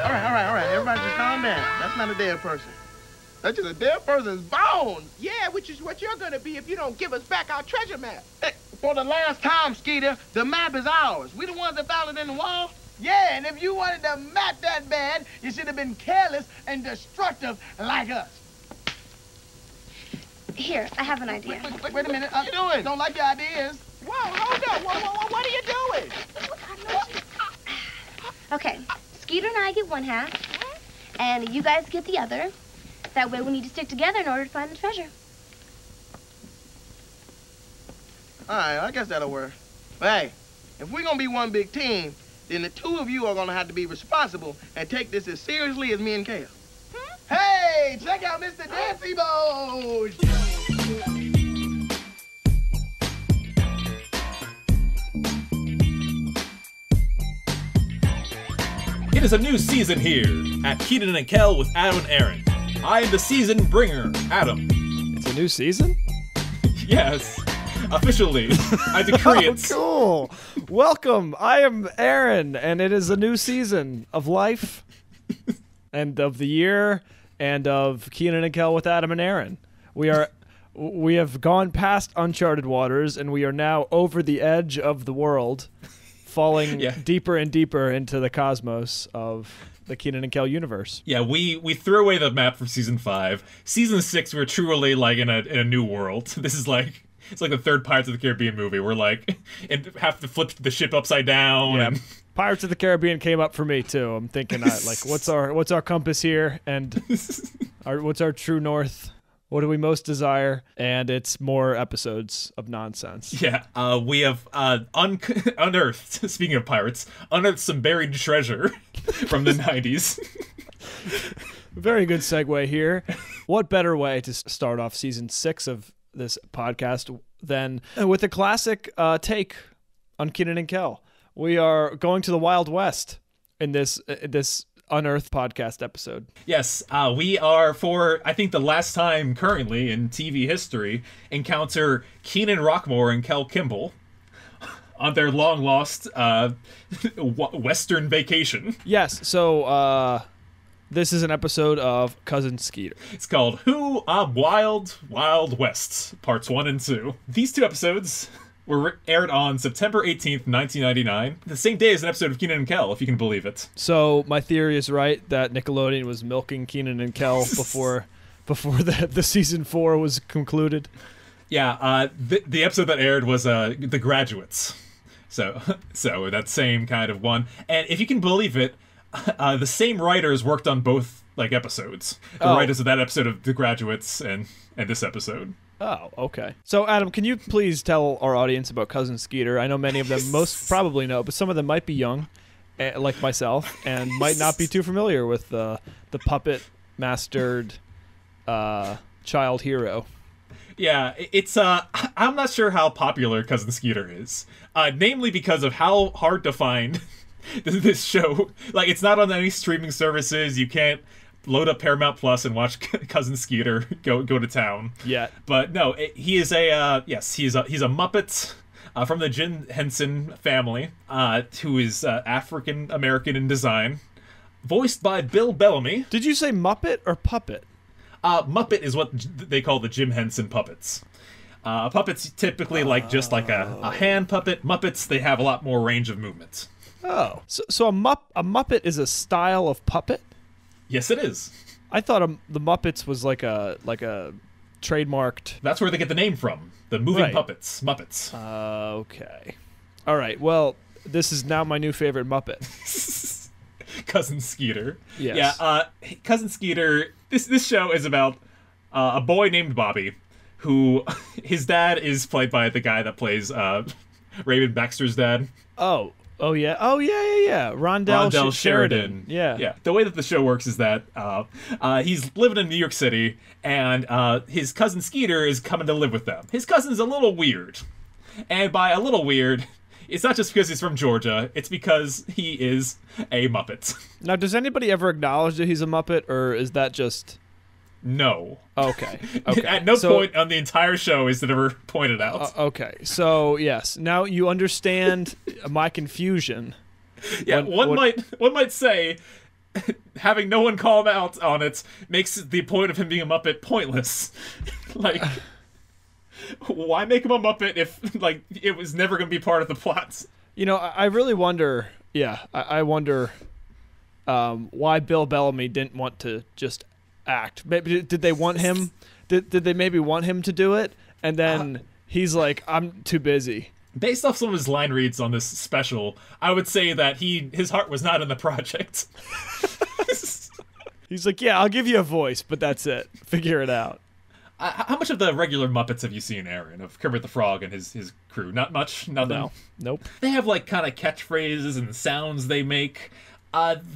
All right. Everybody just calm down. That's not a dead person. That's just a dead person's bones. Yeah, which is what you're gonna be if you don't give us back our treasure map. Hey, for the last time, Skeeter, the map is ours. We the ones that found it in the wall. Yeah, and if you wanted the map that bad, you should have been careless and destructive like us. Here, I have an idea. Wait a minute. What you doing? Don't like your ideas. Whoa, hold up. What are you doing? Okay, Skeeter and I get one half, and you guys get the other. That way we need to stick together in order to find the treasure. All right, I guess that'll work. But hey, if we're gonna be one big team, then the two of you are gonna have to be responsible and take this as seriously as me and Kale. Hey, check out Mr. Dancy Mode! It is a new season here at Kenan and Kel with Adam and Aaron. I am the season bringer, Adam. It's a new season? Yes, officially. I decree it. Cool. Welcome. I am Aaron, and it is a new season of life and of the year and of Kenan and Kel with Adam and Aaron. We have gone past uncharted waters, and we are now over the edge of the world, falling deeper and deeper into the cosmos of the Kenan and Kel universe. Yeah, we threw away the map for season 5. Season 6, we're truly like in a new world. This is like it's like the third Pirates of the Caribbean movie. We're like have to flip the ship upside down. Yeah. And Pirates of the Caribbean came up for me too. I'm thinking like, what's our compass here, and what's our true north? What do we most desire? And it's more episodes of nonsense. Yeah, we have unearthed, speaking of pirates, unearthed some buried treasure from the 90s. Very good segue here. What better way to start off season 6 of this podcast than with a classic take on Kenan and Kel? We are going to the Wild West in this Unearthed podcast episode. Yes, we are, for I think the last time currently in TV history, encounter Kenan Rockmore and Kel Kimball on their long lost Western vacation. Yes, so this is an episode of Cousin Skeeter. It's called Who Wild Wild Wests, parts 1 and 2. These 2 episodes were aired on September 18th, 1999. The same day as an episode of Kenan and Kel, if you can believe it. So my theory is right that Nickelodeon was milking Kenan and Kel before the season 4 was concluded. Yeah, the episode that aired was The Graduates. So that same kind of one. And if you can believe it, the same writers worked on both episodes. The writers of that episode of The Graduates and this episode. Oh, okay. So, Adam, can you please tell our audience about Cousin Skeeter? I know many of them most probably know, but some of them might be young, like myself, and might not be too familiar with the puppet-mastered child hero. Yeah, it's I'm not sure how popular Cousin Skeeter is, namely because of how hard to find this show. Like, it's not on any streaming services. You can't load up Paramount Plus and watch Cousin Skeeter go to town. Yeah, but no, he is a he's a Muppet from the Jim Henson family, who is African American in design, voiced by Bill Bellamy. Did you say Muppet or puppet? Muppet is what they call the Jim Henson puppets. Puppets typically just like a hand puppet. Muppets, they have a lot more range of movement. Oh, so a Muppet is a style of puppet? Yes, it is. I thought the Muppets was like a trademarked. That's where they get the name from. The moving puppets, Muppets. Okay. All right. Well, this is now my new favorite Muppet. Cousin Skeeter. Yes. Yeah. Cousin Skeeter. This show is about a boy named Bobby, who his dad is played by the guy that plays Raven Baxter's dad. Oh yeah. Rondell Sheridan. Yeah. The way that the show works is that he's living in New York City, and his cousin Skeeter is coming to live with them. His cousin's a little weird, and by a little weird, it's not just because he's from Georgia. It's because he is a Muppet. Now, does anybody ever acknowledge that he's a Muppet, or is that just... No. Okay. At no point on the entire show is it ever pointed out. Okay. So, yes. Now you understand my confusion. Yeah, one might say having no one call him out on it makes the point of him being a Muppet pointless. Like, why make him a Muppet if, like, it was never going to be part of the plot? You know, I really wonder, I wonder why Bill Bellamy didn't want to just act. Maybe did they want him? Did they maybe want him to do it? And then he's like, I'm too busy. Based off some of his line reads on this special, I would say that his heart was not in the project. He's like, yeah, I'll give you a voice, but that's it. Figure it out. How much of the regular Muppets have you seen, Aaron, of Kermit the Frog and his crew? Not much? Nothing? No. Nope. They have, like, kind of catchphrases and sounds they make.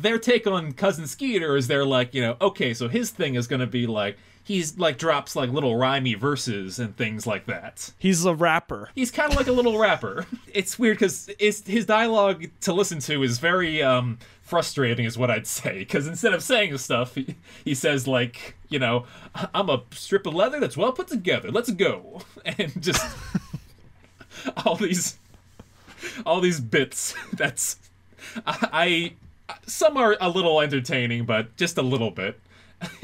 Their take on Cousin Skeeter is they're like, you know, okay, so his thing is going to be like, he's like drops like little rhymey verses and things like that. He's a rapper. He's kind of like a little rapper. It's weird because his dialogue to listen to is very frustrating is what I'd say, because instead of saying stuff, he says like, you know, I'm a strip of leather that's well put together. Let's go. And just all these bits. That's some are a little entertaining, but just a little bit.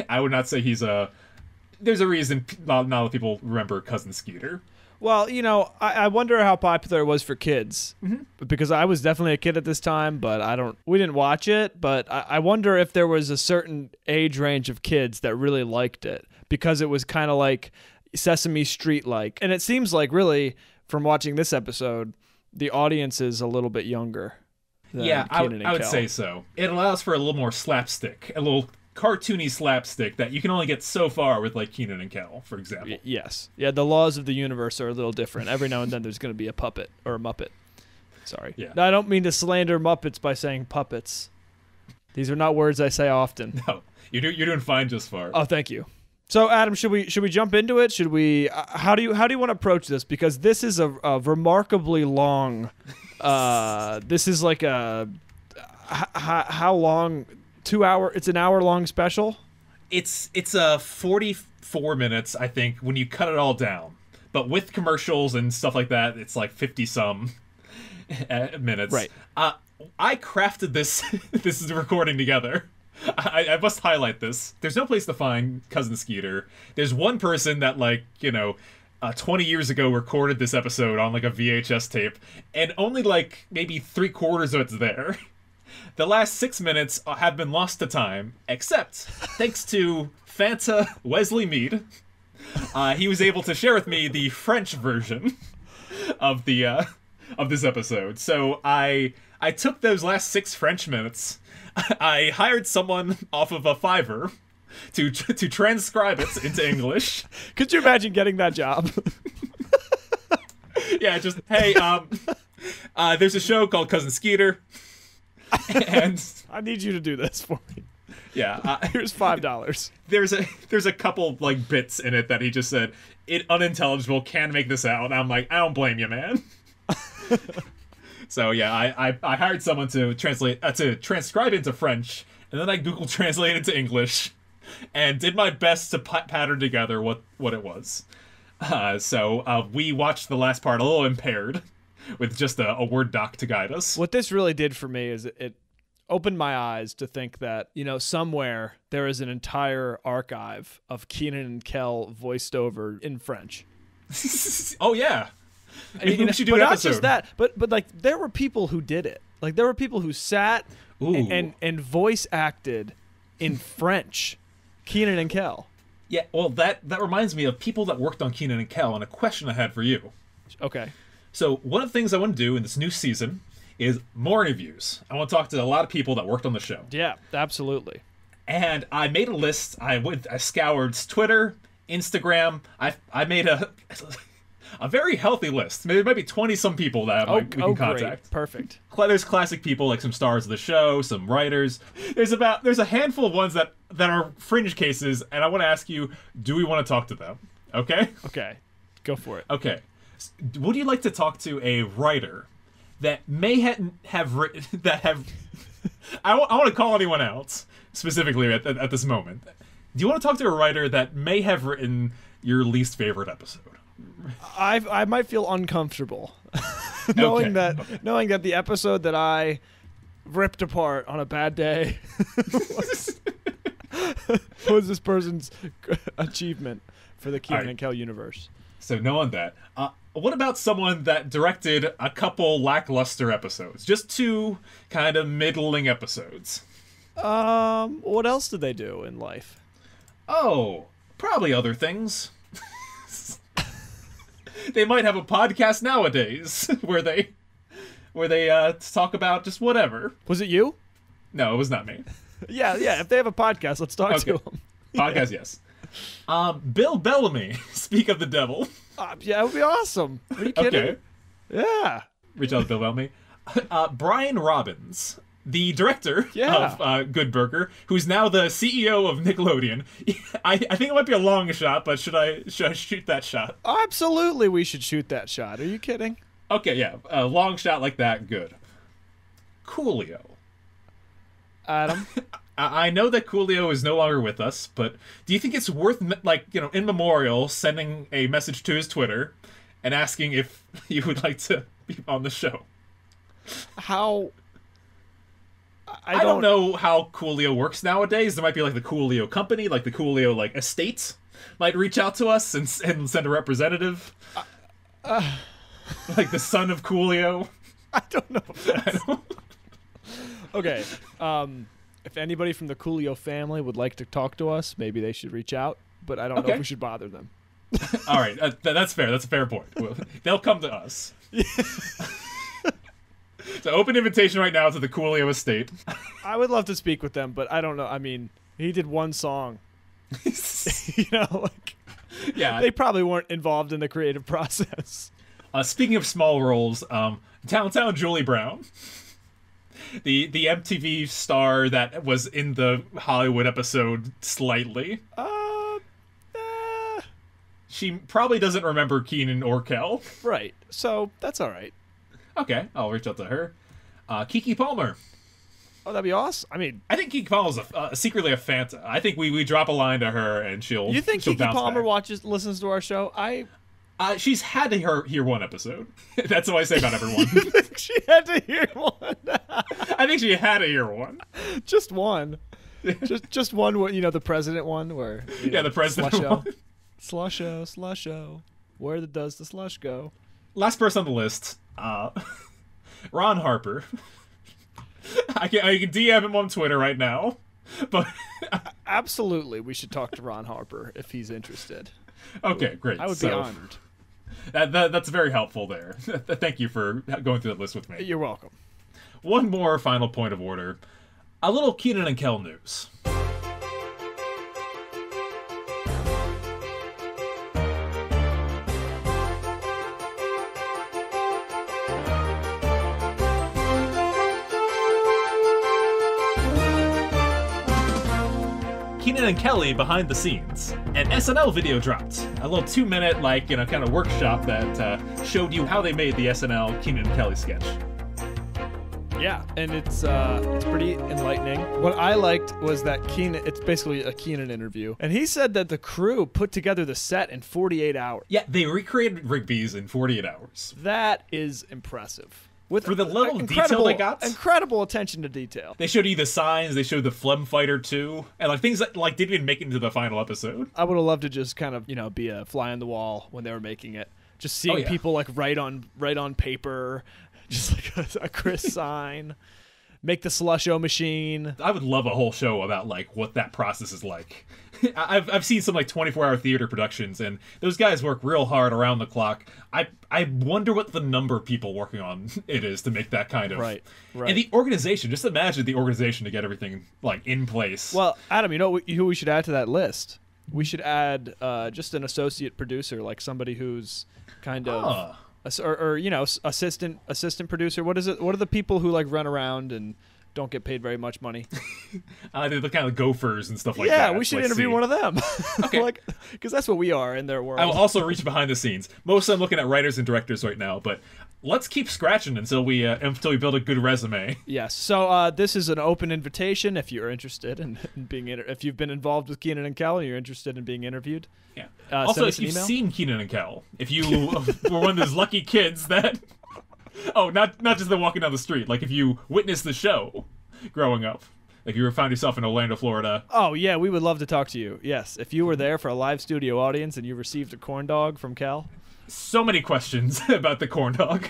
I would not say there's a reason not a lot of people remember Cousin Skeeter. Well, you know, I wonder how popular it was for kids. Mm-hmm. Because I was definitely a kid at this time, but we didn't watch it, but I wonder if there was a certain age range of kids that really liked it, because it was kind of like Sesame Street-like. And it seems like, really, from watching this episode, the audience is a little bit younger. Yeah, I would say so. It allows for a little more slapstick, a little cartoony slapstick that you can only get so far with, like, Kenan and Kel, for example. Yes. Yeah, the laws of the universe are a little different. Every now and then there's going to be a puppet or a Muppet. Sorry. Yeah. No, I don't mean to slander Muppets by saying puppets. These are not words I say often. No, you're doing fine just far. Oh, thank you. So, Adam, should we jump into it? Should we? How do you want to approach this? Because this is a remarkably long. This is like a how long? 2 hour. It's an hour-long special. It's 44 minutes, I think, when you cut it all down. But with commercials and stuff like that, it's like 50-some minutes. Right. I crafted this is recording together. I must highlight this. There's no place to find Cousin Skeeter. There's one person that, like, you know, 20 years ago recorded this episode on, like, a VHS tape, and only, like, maybe 3/4 of it's there. The last 6 minutes have been lost to time, except thanks to Fanta Wesley Mead. He was able to share with me the French version of this episode. So I took those last 6 French minutes. I hired someone off of a Fiverr to transcribe it into English. Could you imagine getting that job? Yeah, just, hey, there's a show called Cousin Skeeter. And I need you to do this for me. Yeah, here's $5. There's a couple like bits in it that he just said it unintelligible, can't make this out. And I'm like, I don't blame you, man. So yeah, I hired someone to transcribe into French, and then I Google translated to English, and did my best to pattern together what it was. So we watched the last part a little impaired, with just a Word doc to guide us. What this really did for me is it opened my eyes to think that, you know, somewhere there is an entire archive of Kenan and Kel voiced over in French. Oh, yeah. We should do an episode. Not just that, but like, there were people who did it. Like, there were people who sat and voice acted in French Kenan and Kel. Yeah, well, that reminds me of people that worked on Kenan and Kel, and a question I had for you. Okay. So one of the things I want to do in this new season is more interviews. I want to talk to a lot of people that worked on the show. Yeah, absolutely. And I made a list. I scoured Twitter, Instagram. I made a very healthy list. Maybe maybe 20-some people that we can contact. Great. Perfect. There's classic people like some stars of the show, some writers. There's a handful of ones that are fringe cases, and I want to ask you, do we want to talk to them? Okay? Okay. Go for it. Okay. Would you like to talk to a writer that may have written I want to call anyone else specifically at this moment. Do you want to talk to a writer that may have written your least favorite episode? I might feel uncomfortable knowing that the episode that I ripped apart on a bad day. What was this person's achievement for the Kenan and Kel universe? So knowing that, what about someone that directed a couple lackluster episodes? Just 2 kind of middling episodes. What else did they do in life? Oh, probably other things. They might have a podcast nowadays where they talk about just whatever. Was it you? No, it was not me. Yeah. If they have a podcast, let's talk to them. Podcast, yes. Bill Bellamy, speak of the devil. Yeah, it would be awesome. Are you kidding? Okay. Yeah. Reach out to Bill Bellamy. Brian Robbins, the director of Good Burger, who's now the CEO of Nickelodeon. I think it might be a long shot, but should I shoot that shot? Absolutely, we should shoot that shot. Are you kidding? Okay, yeah. A long shot like that, good. Coolio. Adam? I know that Coolio is no longer with us, but do you think it's worth, in memorial, sending a message to his Twitter and asking if you would like to be on the show? How? I don't know how Coolio works nowadays. There might be like the Coolio company, like the Coolio estate, might reach out to us and send a representative. Like the son of Coolio. I don't know. Okay. If anybody from the Coolio family would like to talk to us, maybe they should reach out. But I don't know if we should bother them. All right, that's fair. That's a fair point. They'll come to us. So open invitation right now to the Coolio estate. I would love to speak with them, but I don't know. I mean, he did one song. Yeah, they probably weren't involved in the creative process. Speaking of small roles, Downtown Julie Brown, the MTV star that was in the Hollywood episode slightly. She probably doesn't remember Kenan or Kel. Right. So that's all right. Okay, I'll reach out to her. Kiki Palmer. Oh, that'd be awesome. I mean, I think Kiki Palmer's secretly a Fanta. I think we drop a line to her and she'll. You think she'll Kiki Palmer back. listens to our show? She's had to hear one episode. That's what I say about everyone. She had to hear one. I think she had to hear one. Just one. just one. The president one where. The president one. Slusho. Where does the slush go? Last person on the list, Ron Harper. I can DM him on Twitter right now, but absolutely, we should talk to Ron Harper if he's interested. Okay, great. I would be honored. That's very helpful there. Thank you for going through that list with me. You're welcome. One more final point of order. A little Kenan and Kel news. Kenan and Kelly behind the scenes. An SNL video dropped. A little 2-minute, kind of workshop that showed you how they made the SNL Kenan and Kelly sketch. Yeah, and it's pretty enlightening. What I liked was that it's basically a Kenan interview. And he said that the crew put together the set in 48 hours. Yeah, they recreated Rigby's in 48 hours. That is impressive. For the level of detail they got. Incredible attention to detail. They showed you the signs, they showed the phlegm fighter too, and things that didn't even make it into the final episode. I would have loved to just kind of, be a fly on the wall when they were making it. Just seeing people write on paper, just like a Chris sign. Make the slusho machine. I would love a whole show about what that process is like. I've seen some 24-hour theater productions, and those guys work real hard around the clock. I wonder what the number of people working on it is to make that kind of right. And the organization. Just imagine the organization to get everything in place. Well, Adam, you know who we should add to that list? We should add just an associate producer, like somebody who's kind of. Or assistant producer. What is it? What are the people who run around and don't get paid very much money? They're the kind of gophers and stuff like that. Yeah, we should interview one of them. Okay, because that's what we are in their world. I will also reach behind the scenes. Mostly, I'm looking at writers and directors right now, but let's keep scratching until we build a good resume. Yes. So this is an open invitation if you're interested in being if you've been involved with Kenan and Kel and you're interested in being interviewed. Yeah. Also, if you've seen Kenan and Kel, if you were one of those lucky kids that Oh, not just the walking down the street. Like if you witnessed the show growing up. Like if you found yourself in Orlando, Florida. Oh, yeah, we would love to talk to you. Yes, if you were there for a live studio audience and you received a corn dog from Cal. So many questions about the corn dog.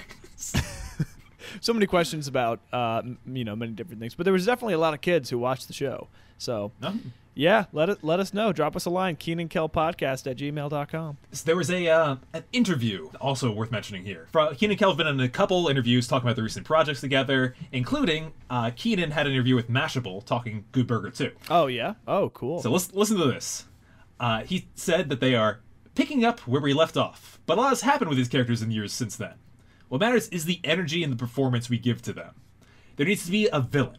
So many questions about, many different things. But there was definitely a lot of kids who watched the show. So, yeah, let us know. Drop us a line, KenanKellPodcast@gmail.com. So there was an interview, also worth mentioning here. Kenan and Kel have been in a couple interviews talking about the recent projects together, including Kenan had an interview with Mashable talking Good Burger 2. Oh, yeah? Oh, cool. So listen to this. He said that they are picking up where we left off, but a lot has happened with these characters in the years since then. What matters is the energy and the performance we give to them. There needs to be a villain.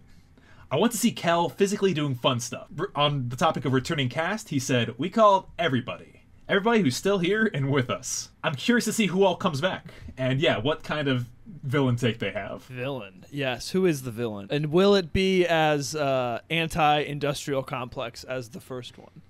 I want to see Kel physically doing fun stuff. On the topic of returning cast, he said, we called everybody. Everybody who's still here and with us. I'm curious to see who all comes back. And yeah, what kind of villain take they have. Villain. Yes, who is the villain? And will it be as anti-industrial complex as the first one?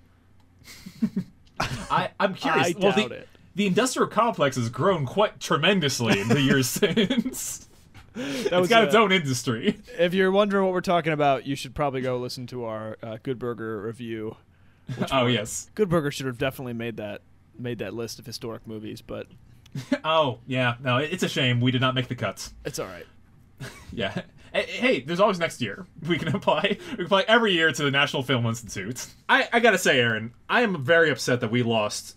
I'm curious. I doubt it. The industrial complex has grown quite tremendously in the years since. It's got its own industry. If you're wondering what we're talking about, you should probably go listen to our Good Burger review. Yes. Good Burger should have definitely made that list of historic movies, but oh yeah, no, it's a shame we did not make the cuts. it's all right. Yeah. Hey, there's always next year. We can apply every year to the National Film Institute. I gotta say, Aaron, I am very upset that we lost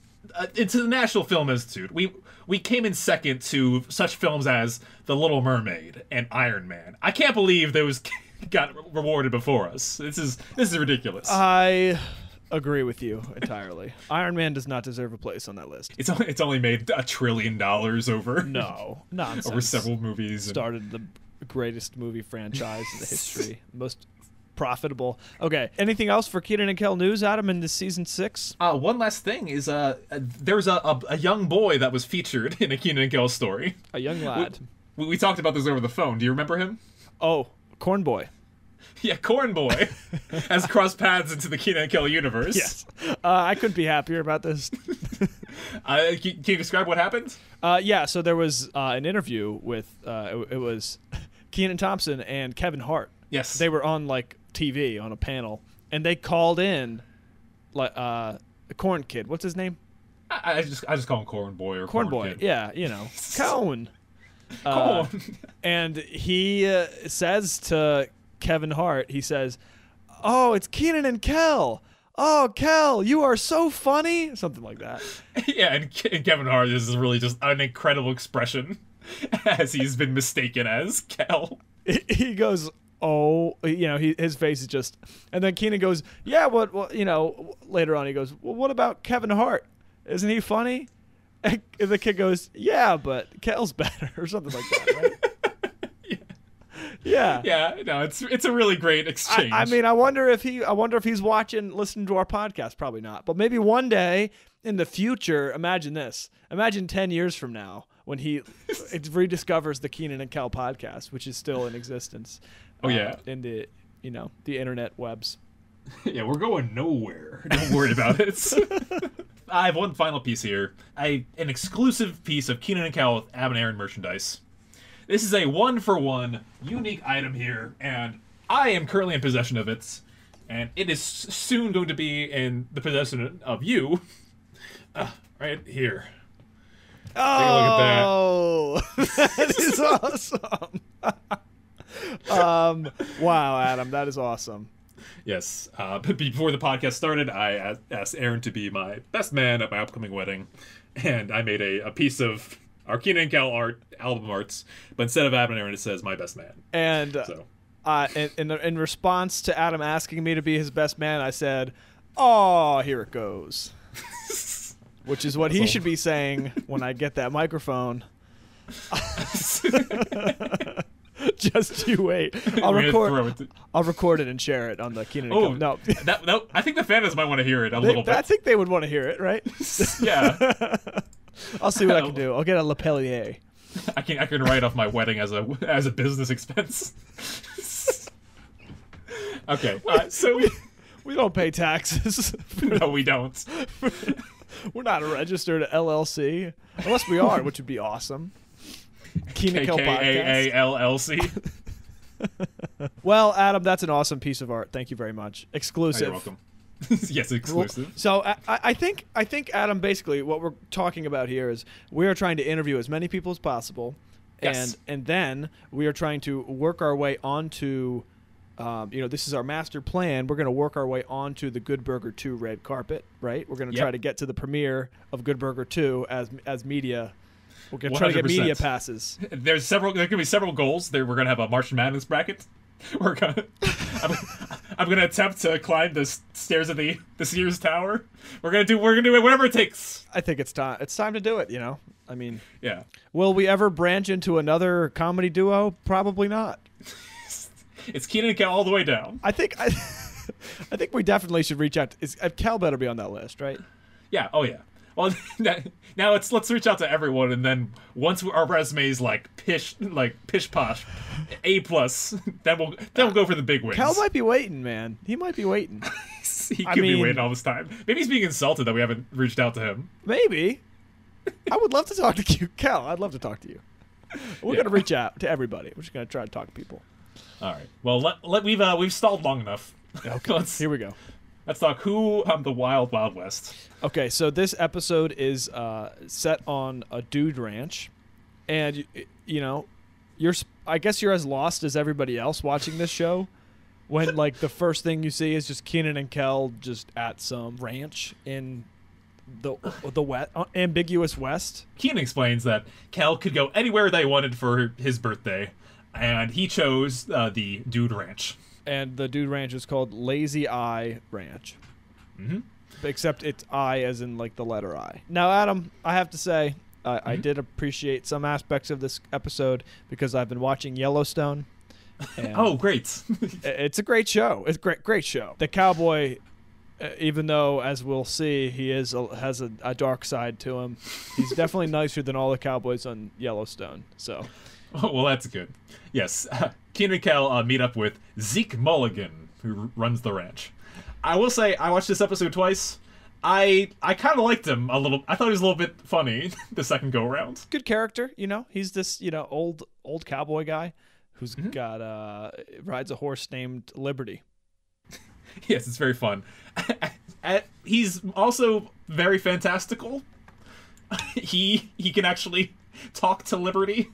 into the National Film Institute. We came in second to such films as The Little Mermaid and Iron Man. I can't believe those got rewarded before us. This is ridiculous. I agree with you entirely. Iron Man does not deserve a place on that list. It's only made $1 trillion over. No, nonsense. Over several movies. Started the greatest movie franchise in the history. Most profitable. Okay. Anything else for Kenan and Kel news, Adam, in this season 6? One last thing is there was a young boy that was featured in a Kenan and Kel story. A young lad. We talked about this over the phone. Do you remember him? Oh, Corn Boy. Yeah, Corn Boy has crossed paths into the Kenan and Kel universe. Yes. I couldn't be happier about this. Can you describe what happened? Yeah, so there was an interview with, it was Kenan Thompson and Kevin Hart. Yes. They were on, TV on a panel, and they called in, the Corn Kid. What's his name? I just call him Corn Boy or Corn Boy. Kid. Yeah, Cone. Corn. And he says to Kevin Hart, he says, "Oh, it's Kenan and Kel. Oh, Kel, you are so funny." Something like that. Yeah, and Kevin Hart is really just an incredible expression as he's been mistaken as Kel. He goes, "Oh," his face is just, and then Kenan goes, "Yeah, what later on he goes, "Well, what about Kevin Hart? Isn't he funny?" And the kid goes, "Yeah, but Kel's better," or something like that, right? Yeah. Yeah, no, it's a really great exchange. I wonder if he's listening to our podcast. Probably not. But maybe one day in the future, imagine this. Imagine 10 years from now when he rediscovers the Kenan and Kel podcast, which is still in existence. Oh yeah. In the the internet webs. Yeah, we're going nowhere. Don't worry about it. I have one final piece here. An exclusive piece of Kenan and Kel with Ab and Aaron merchandise. This is a 1-for-1 unique item here, and I am currently in possession of it, and it is soon going to be in the possession of you. Right here. Oh, take a look at that. That is awesome. Wow, Adam, that is awesome. Yes. But before the podcast started, I asked Aaron to be my best man at my upcoming wedding, and I made a piece of our Kenan and Kel album arts, but instead of Adam and Aaron, it says my best man. And in response to Adam asking me to be his best man, I said, "Oh, here it goes," which is what he should be saying when I get that microphone. Just you wait. I'll record it and share it on the Kenan and Kel. No, I think the fans might want to hear it a little bit. I think they would want to hear it, right? Yeah. I'll see what I can do. I'll get a Lepellier. I can write off my wedding as a business expense. Okay, so we don't pay taxes. No, we don't. We're not a registered LLC, unless we are, which would be awesome. Kenan Kel podcast. KKAALLC. Well, Adam, that's an awesome piece of art. Thank you very much. Exclusive. You're welcome. Yes, exclusive. So I think Adam, basically what we're talking about here is we are trying to interview as many people as possible, Yes. and then we are trying to work our way onto, this is our master plan. We're going to work our way onto the Good Burger 2 red carpet, right? We're going to try to get to the premiere of Good Burger 2 as media. We're going to try to get media passes. There can be several goals. We're going to have a March Madness bracket. I'm going to attempt to climb the stairs of the Sears Tower. We're going to do whatever it takes. I think it's time. It's time to do it, I mean, yeah. Will we ever branch into another comedy duo? Probably not. It's Kenan and Kel all the way down. I think we definitely should reach out. Cal better be on that list, right? Yeah. Oh yeah. Well, now let's reach out to everyone, and then once our resumes pish posh, A+, then we'll go for the big wins. Cal might be waiting, man. He might be waiting. He could be waiting all this time. Maybe he's being insulted that we haven't reached out to him. Maybe. I would love to talk to you, Cal. I'd love to talk to you. We're gonna reach out to everybody. We're just gonna try to talk to people. All right. Well, we've stalled long enough. Okay. Here we go. Let's talk the Wild Wild West. Okay, so this episode is set on a dude ranch, and I guess you're as lost as everybody else watching this show. When the first thing you see is just Kenan and Kel just at some ranch in the ambiguous West. Kenan explains that Kel could go anywhere they wanted for his birthday, and he chose the Dude Ranch. And the Dude Ranch is called Lazy Eye Ranch. Mm-hmm. Except it's I as in the letter I. Now, Adam, I have to say, I did appreciate some aspects of this episode because I've been watching Yellowstone. And oh, great. It's a great show. It's a great show. The cowboy, even though, as we'll see, he has a dark side to him, he's definitely nicer than all the cowboys on Yellowstone. So, oh, well, that's good. Yes, Kenan and Kel meet up with Zeke Mulligan, who runs the ranch. I will say, I watched this episode twice. I kind of liked him a little. I thought he was a little bit funny the second go around. Good character, He's this, old cowboy guy who's got rides a horse named Liberty. Yes, it's very fun. He's also very fantastical. He can actually talk to Liberty,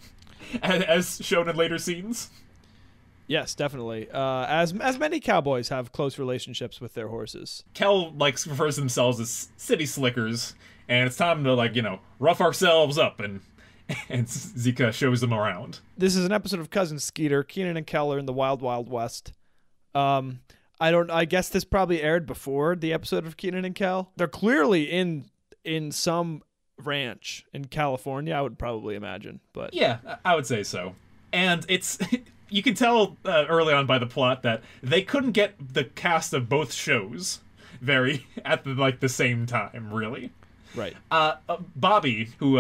as shown in later scenes. Yes, definitely. As many cowboys have close relationships with their horses. Kel refers to themselves as city slickers, and it's time to rough ourselves up, and Zika shows them around. This is an episode of Cousin Skeeter. Kenan and Kel are in the Wild Wild West. I guess this probably aired before the episode of Kenan and Kel. They're clearly in some ranch in California, I would probably imagine. But yeah, I would say so. And it's you can tell early on by the plot that they couldn't get the cast of both shows at the same time, really. Right. Bobby, who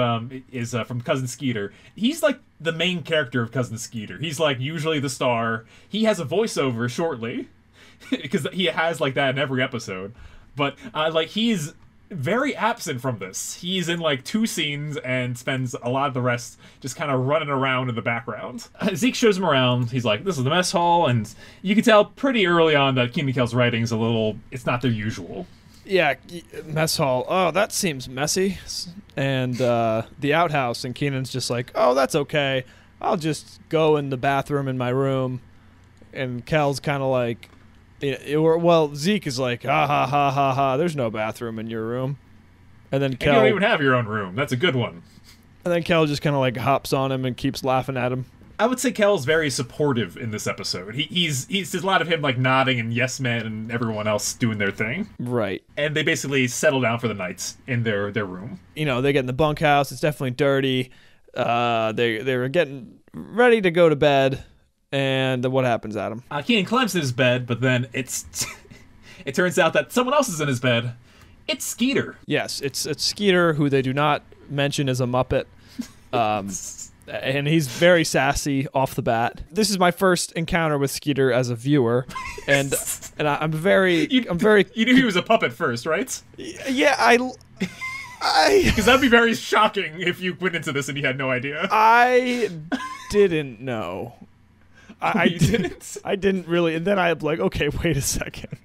is from Cousin Skeeter, he's the main character of Cousin Skeeter. He's usually the star. He has a voiceover shortly, because he has that in every episode. But he's very absent from this. He's in 2 scenes and spends a lot of the rest just kind of running around in the background. Zeke shows him around. He's like, this is the mess hall, and you can tell pretty early on that Kenan and Kel's writing's it's not their usual. Yeah, mess hall. Oh, that seems messy. And the outhouse, and Kenan's just like, oh, that's okay. I'll just go in the bathroom in my room. And Kel's kind of like, Zeke is like, ha ha ha ha ha, there's no bathroom in your room. And then Kel, you don't even have your own room. That's a good one. And then Kel just kind of hops on him and keeps laughing at him. I would say Kel's very supportive in this episode. He's there's a lot of him nodding and yes man and everyone else doing their thing. Right. And they basically settle down for the night in their room. They get in the bunkhouse. It's definitely dirty. They're getting ready to go to bed. And what happens, Adam? Kenan climbs to his bed, but then it turns out that someone else is in his bed. It's Skeeter. Yes, it's Skeeter, who they do not mention as a Muppet. And he's very sassy off the bat. This is my first encounter with Skeeter as a viewer, and I'm very. You knew he was a puppet first, right? Yeah, Because that'd be very shocking if you went into this and you had no idea. I didn't know. You didn't? I didn't really. And then I'm like, okay, wait a second.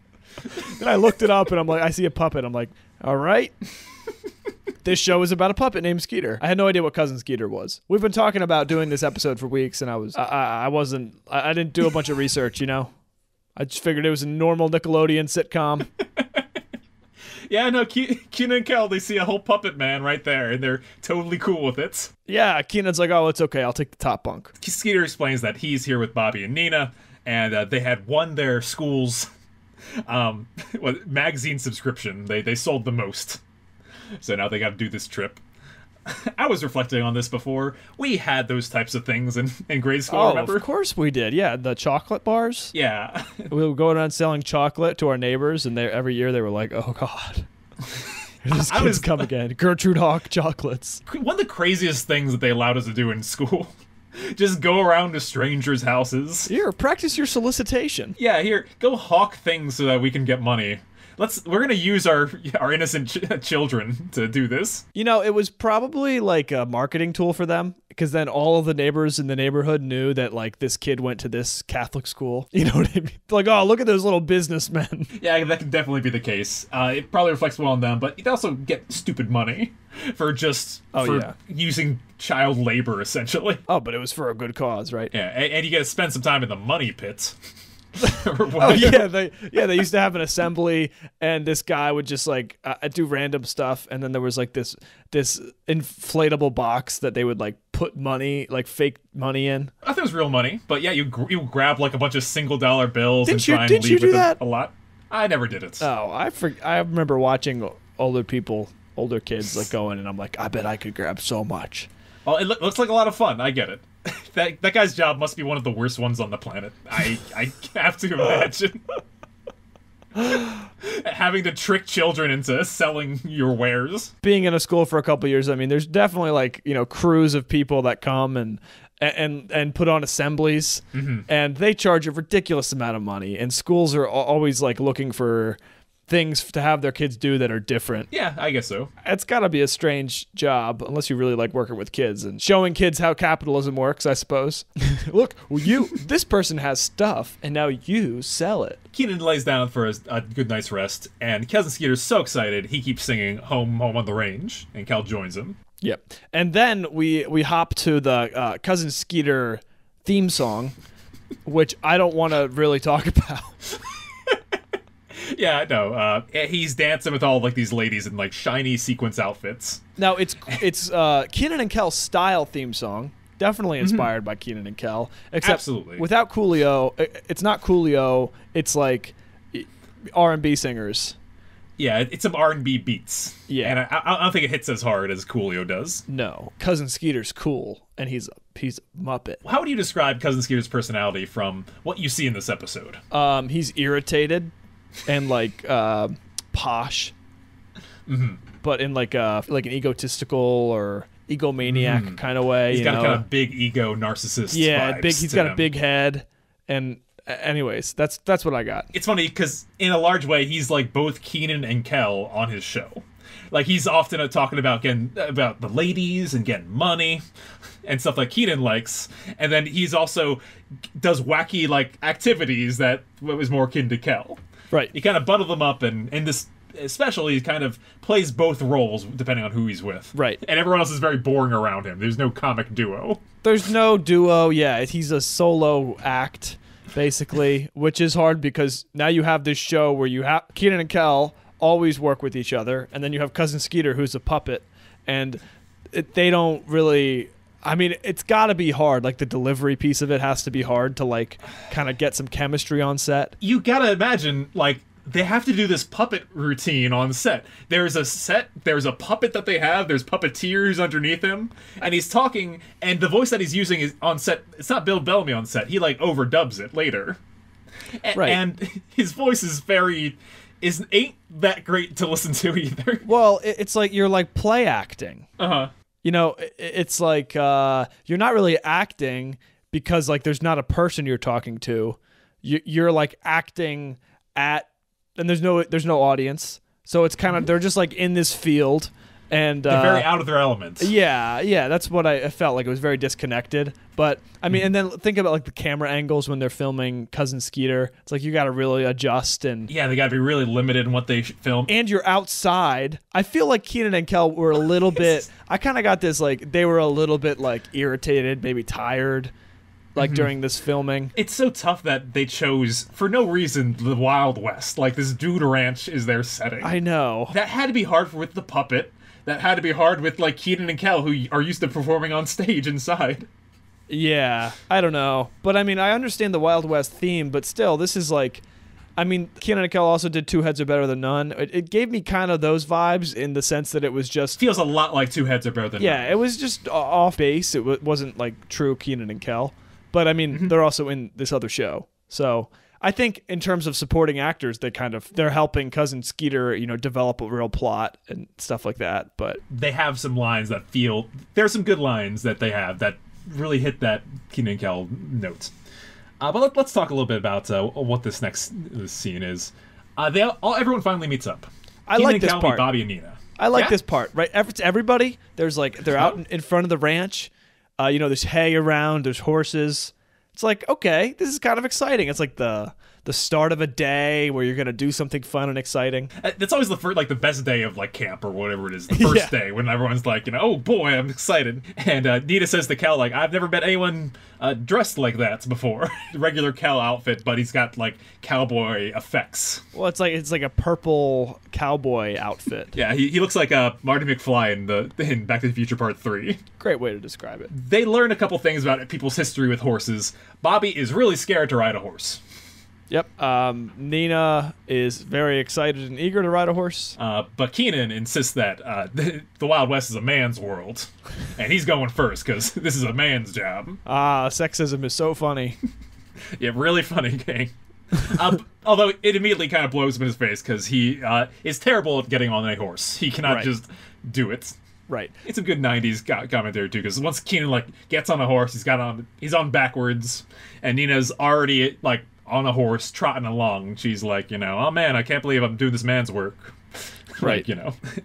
Then I looked it up and I'm like, I see a puppet. I'm like, all right. This show is about a puppet named Skeeter. I had no idea what Cousin Skeeter was. We've been talking about doing this episode for weeks, and I didn't do a bunch of research, you know? I just figured it was a normal Nickelodeon sitcom. Yeah, no, Kenan and Kel, they see a whole puppet man right there, and they're totally cool with it. Yeah, Kenan's like, oh, it's okay. I'll take the top bunk. Skeeter explains that he's here with Bobby and Nina, and they had won their school's magazine subscription. They sold the most. So now they got to do this trip. I was reflecting on this before. We had those types of things in grade school, remember? Of course we did. Yeah, the chocolate bars. Yeah. We would go around selling chocolate to our neighbors, and every year they were like, oh, God. These kids come again. Gertrude Hawk chocolates. One of the craziest things that they allowed us to do in school. Just go around to strangers' houses. Here, practice your solicitation. Yeah, here, go hawk things so that we can get money. We're gonna use our innocent children to do this. You know, it was probably like a marketing tool for them, because then all of the neighbors in the neighborhood knew that like this kid went to this Catholic school. You know what I mean? Like, oh, look at those little businessmen. Yeah, that could definitely be the case. It probably reflects well on them, but you also get stupid money for using child labor, essentially. Oh, but it was for a good cause, right? Yeah, and you get to spend some time in the money pit. Oh yeah, they used to have an assembly, and this guy would just like do random stuff, and then there was like this inflatable box that they would like put money, like fake money in. I thought it was real money, but yeah, you grab like a bunch of $1 bills and try and didn't leave you do with that? A lot. I never did it. Oh, I remember watching older kids like going, and I'm like, I bet I could grab so much. Well, it looks like a lot of fun. I get it. That guy's job must be one of the worst ones on the planet. I have to imagine. Having to trick children into selling your wares. Being in a school for a couple years, I mean, there's definitely like, you know, crews of people that come and put on assemblies, and they charge a ridiculous amount of money, and schools are always like looking for things to have their kids do that are different. Yeah, I guess so. It's got to be a strange job unless you really like working with kids and showing kids how capitalism works, I suppose. Look, this person has stuff, and now you sell it. Kenan lays down for a good night's rest, and Cousin Skeeter's so excited, he keeps singing Home on the Range, and Cal joins him. Yep. And then we hop to the Cousin Skeeter theme song, which I don't want to really talk about. Yeah, no. He's dancing with all like these ladies in like shiny sequence outfits. Now it's Kenan and Kel's style theme song, definitely inspired by Kenan and Kel. Except absolutely. Without Coolio, it's not Coolio. It's like R&B singers. Yeah, it's some R&B beats. Yeah, and I don't think it hits as hard as Coolio does. No, Cousin Skeeter's cool, and he's a Muppet. How would you describe Cousin Skeeter's personality from what you see in this episode? He's irritated. And like posh, but in like an egotistical or egomaniac kind of way. He's got a kind of big ego narcissist. Yeah, vibes he's got a big head. And anyways, that's what I got. It's funny because in a large way, he's like both Kenan and Kel on his show. Like he's often talking about the ladies and getting money and stuff like Kenan likes, and then he's also does wacky like activities that was more akin to Kel. Right. You kind of bundle them up, and in this especially, he kind of plays both roles depending on who he's with. Right. And everyone else is very boring around him. There's no comic duo. There's no duo, yeah. He's a solo act, basically, which is hard because now you have this show where you have Kenan and Kel always work with each other, and then you have Cousin Skeeter, who's a puppet, and they don't really... I mean, it's got to be hard. Like, the delivery piece of it has to be hard to, like, kind of get some chemistry on set. You got to imagine, like, they have to do this puppet routine on set. There's a puppet that they have, there's puppeteers underneath him, and he's talking, and the voice that he's using is on set, it's not Bill Bellamy on set. He, like, overdubs it later. Right. And his voice is ain't that great to listen to either. Well, it's like you're, like, play acting. Uh-huh. You know, it's like you're not really acting because like there's not a person you're talking to. You're like acting at, and there's no audience. So it's kind of they're just like in this field, And they're very out of their element. Yeah, that's what I felt like. It was very disconnected. But I mean, and then think about like the camera angles when they're filming Cousin Skeeter. It's like you got to really adjust and yeah, they got to be really limited in what they film. And you're outside. I feel like Kenan and Kel were a little bit. I kind of got this like they were a little bit like irritated, maybe tired. Like during this filming. It's so tough that they chose, for no reason, the Wild West. Like, this dude ranch is their setting. I know. That had to be hard with the puppet. That had to be hard with, like, Kenan and Kel, who are used to performing on stage inside. Yeah, I don't know. But, I mean, I understand the Wild West theme, but still, this is like... I mean, Kenan and Kel also did Two Heads Are Better Than None. It gave me kind of those vibes in the sense that it was just... Feels a lot like Two Heads Are Better Than None. Yeah, it was just off base. It wasn't, like, true Kenan and Kel. But, I mean, they're also in this other show. So, I think in terms of supporting actors, they're helping Cousin Skeeter, develop a real plot and stuff like that. But they have some lines that feel... There's some good lines that they have that really hit that Kenan and Kel note. But let's talk a little bit about what this next scene is. Everyone finally meets up. I Kenan like and this Kel part. Meet Bobby and Nina. I like this part, right? It's everybody. There's like they're out in front of the ranch. There's hay around. There's horses. It's like, okay, this is kind of exciting. It's like the start of a day where you're gonna do something fun and exciting. That's always the best day of like camp or whatever it is. The first day when everyone's like, oh boy, I'm excited. And Nina says to Kel, like, I've never met anyone dressed like that before. Regular Kel outfit, but he's got like cowboy effects. Well, it's like a purple cowboy outfit. Yeah, he looks like Marty McFly in Back to the Future Part 3. Great way to describe it. They learn a couple things about people's history with horses. Bobby is really scared to ride a horse. Yep. Nina is very excited and eager to ride a horse. But Kenan insists that the Wild West is a man's world. And he's going first because this is a man's job. Sexism is so funny. Yeah, really funny, gang. Although it immediately kind of blows him in his face because he is terrible at getting on a horse. He cannot just do it. Right. It's a good 90s commentary, too, because once Kenan gets on a horse, he's on backwards, and Nina's already, on a horse, trotting along. She's like, oh man, I can't believe I'm doing this man's work. Right.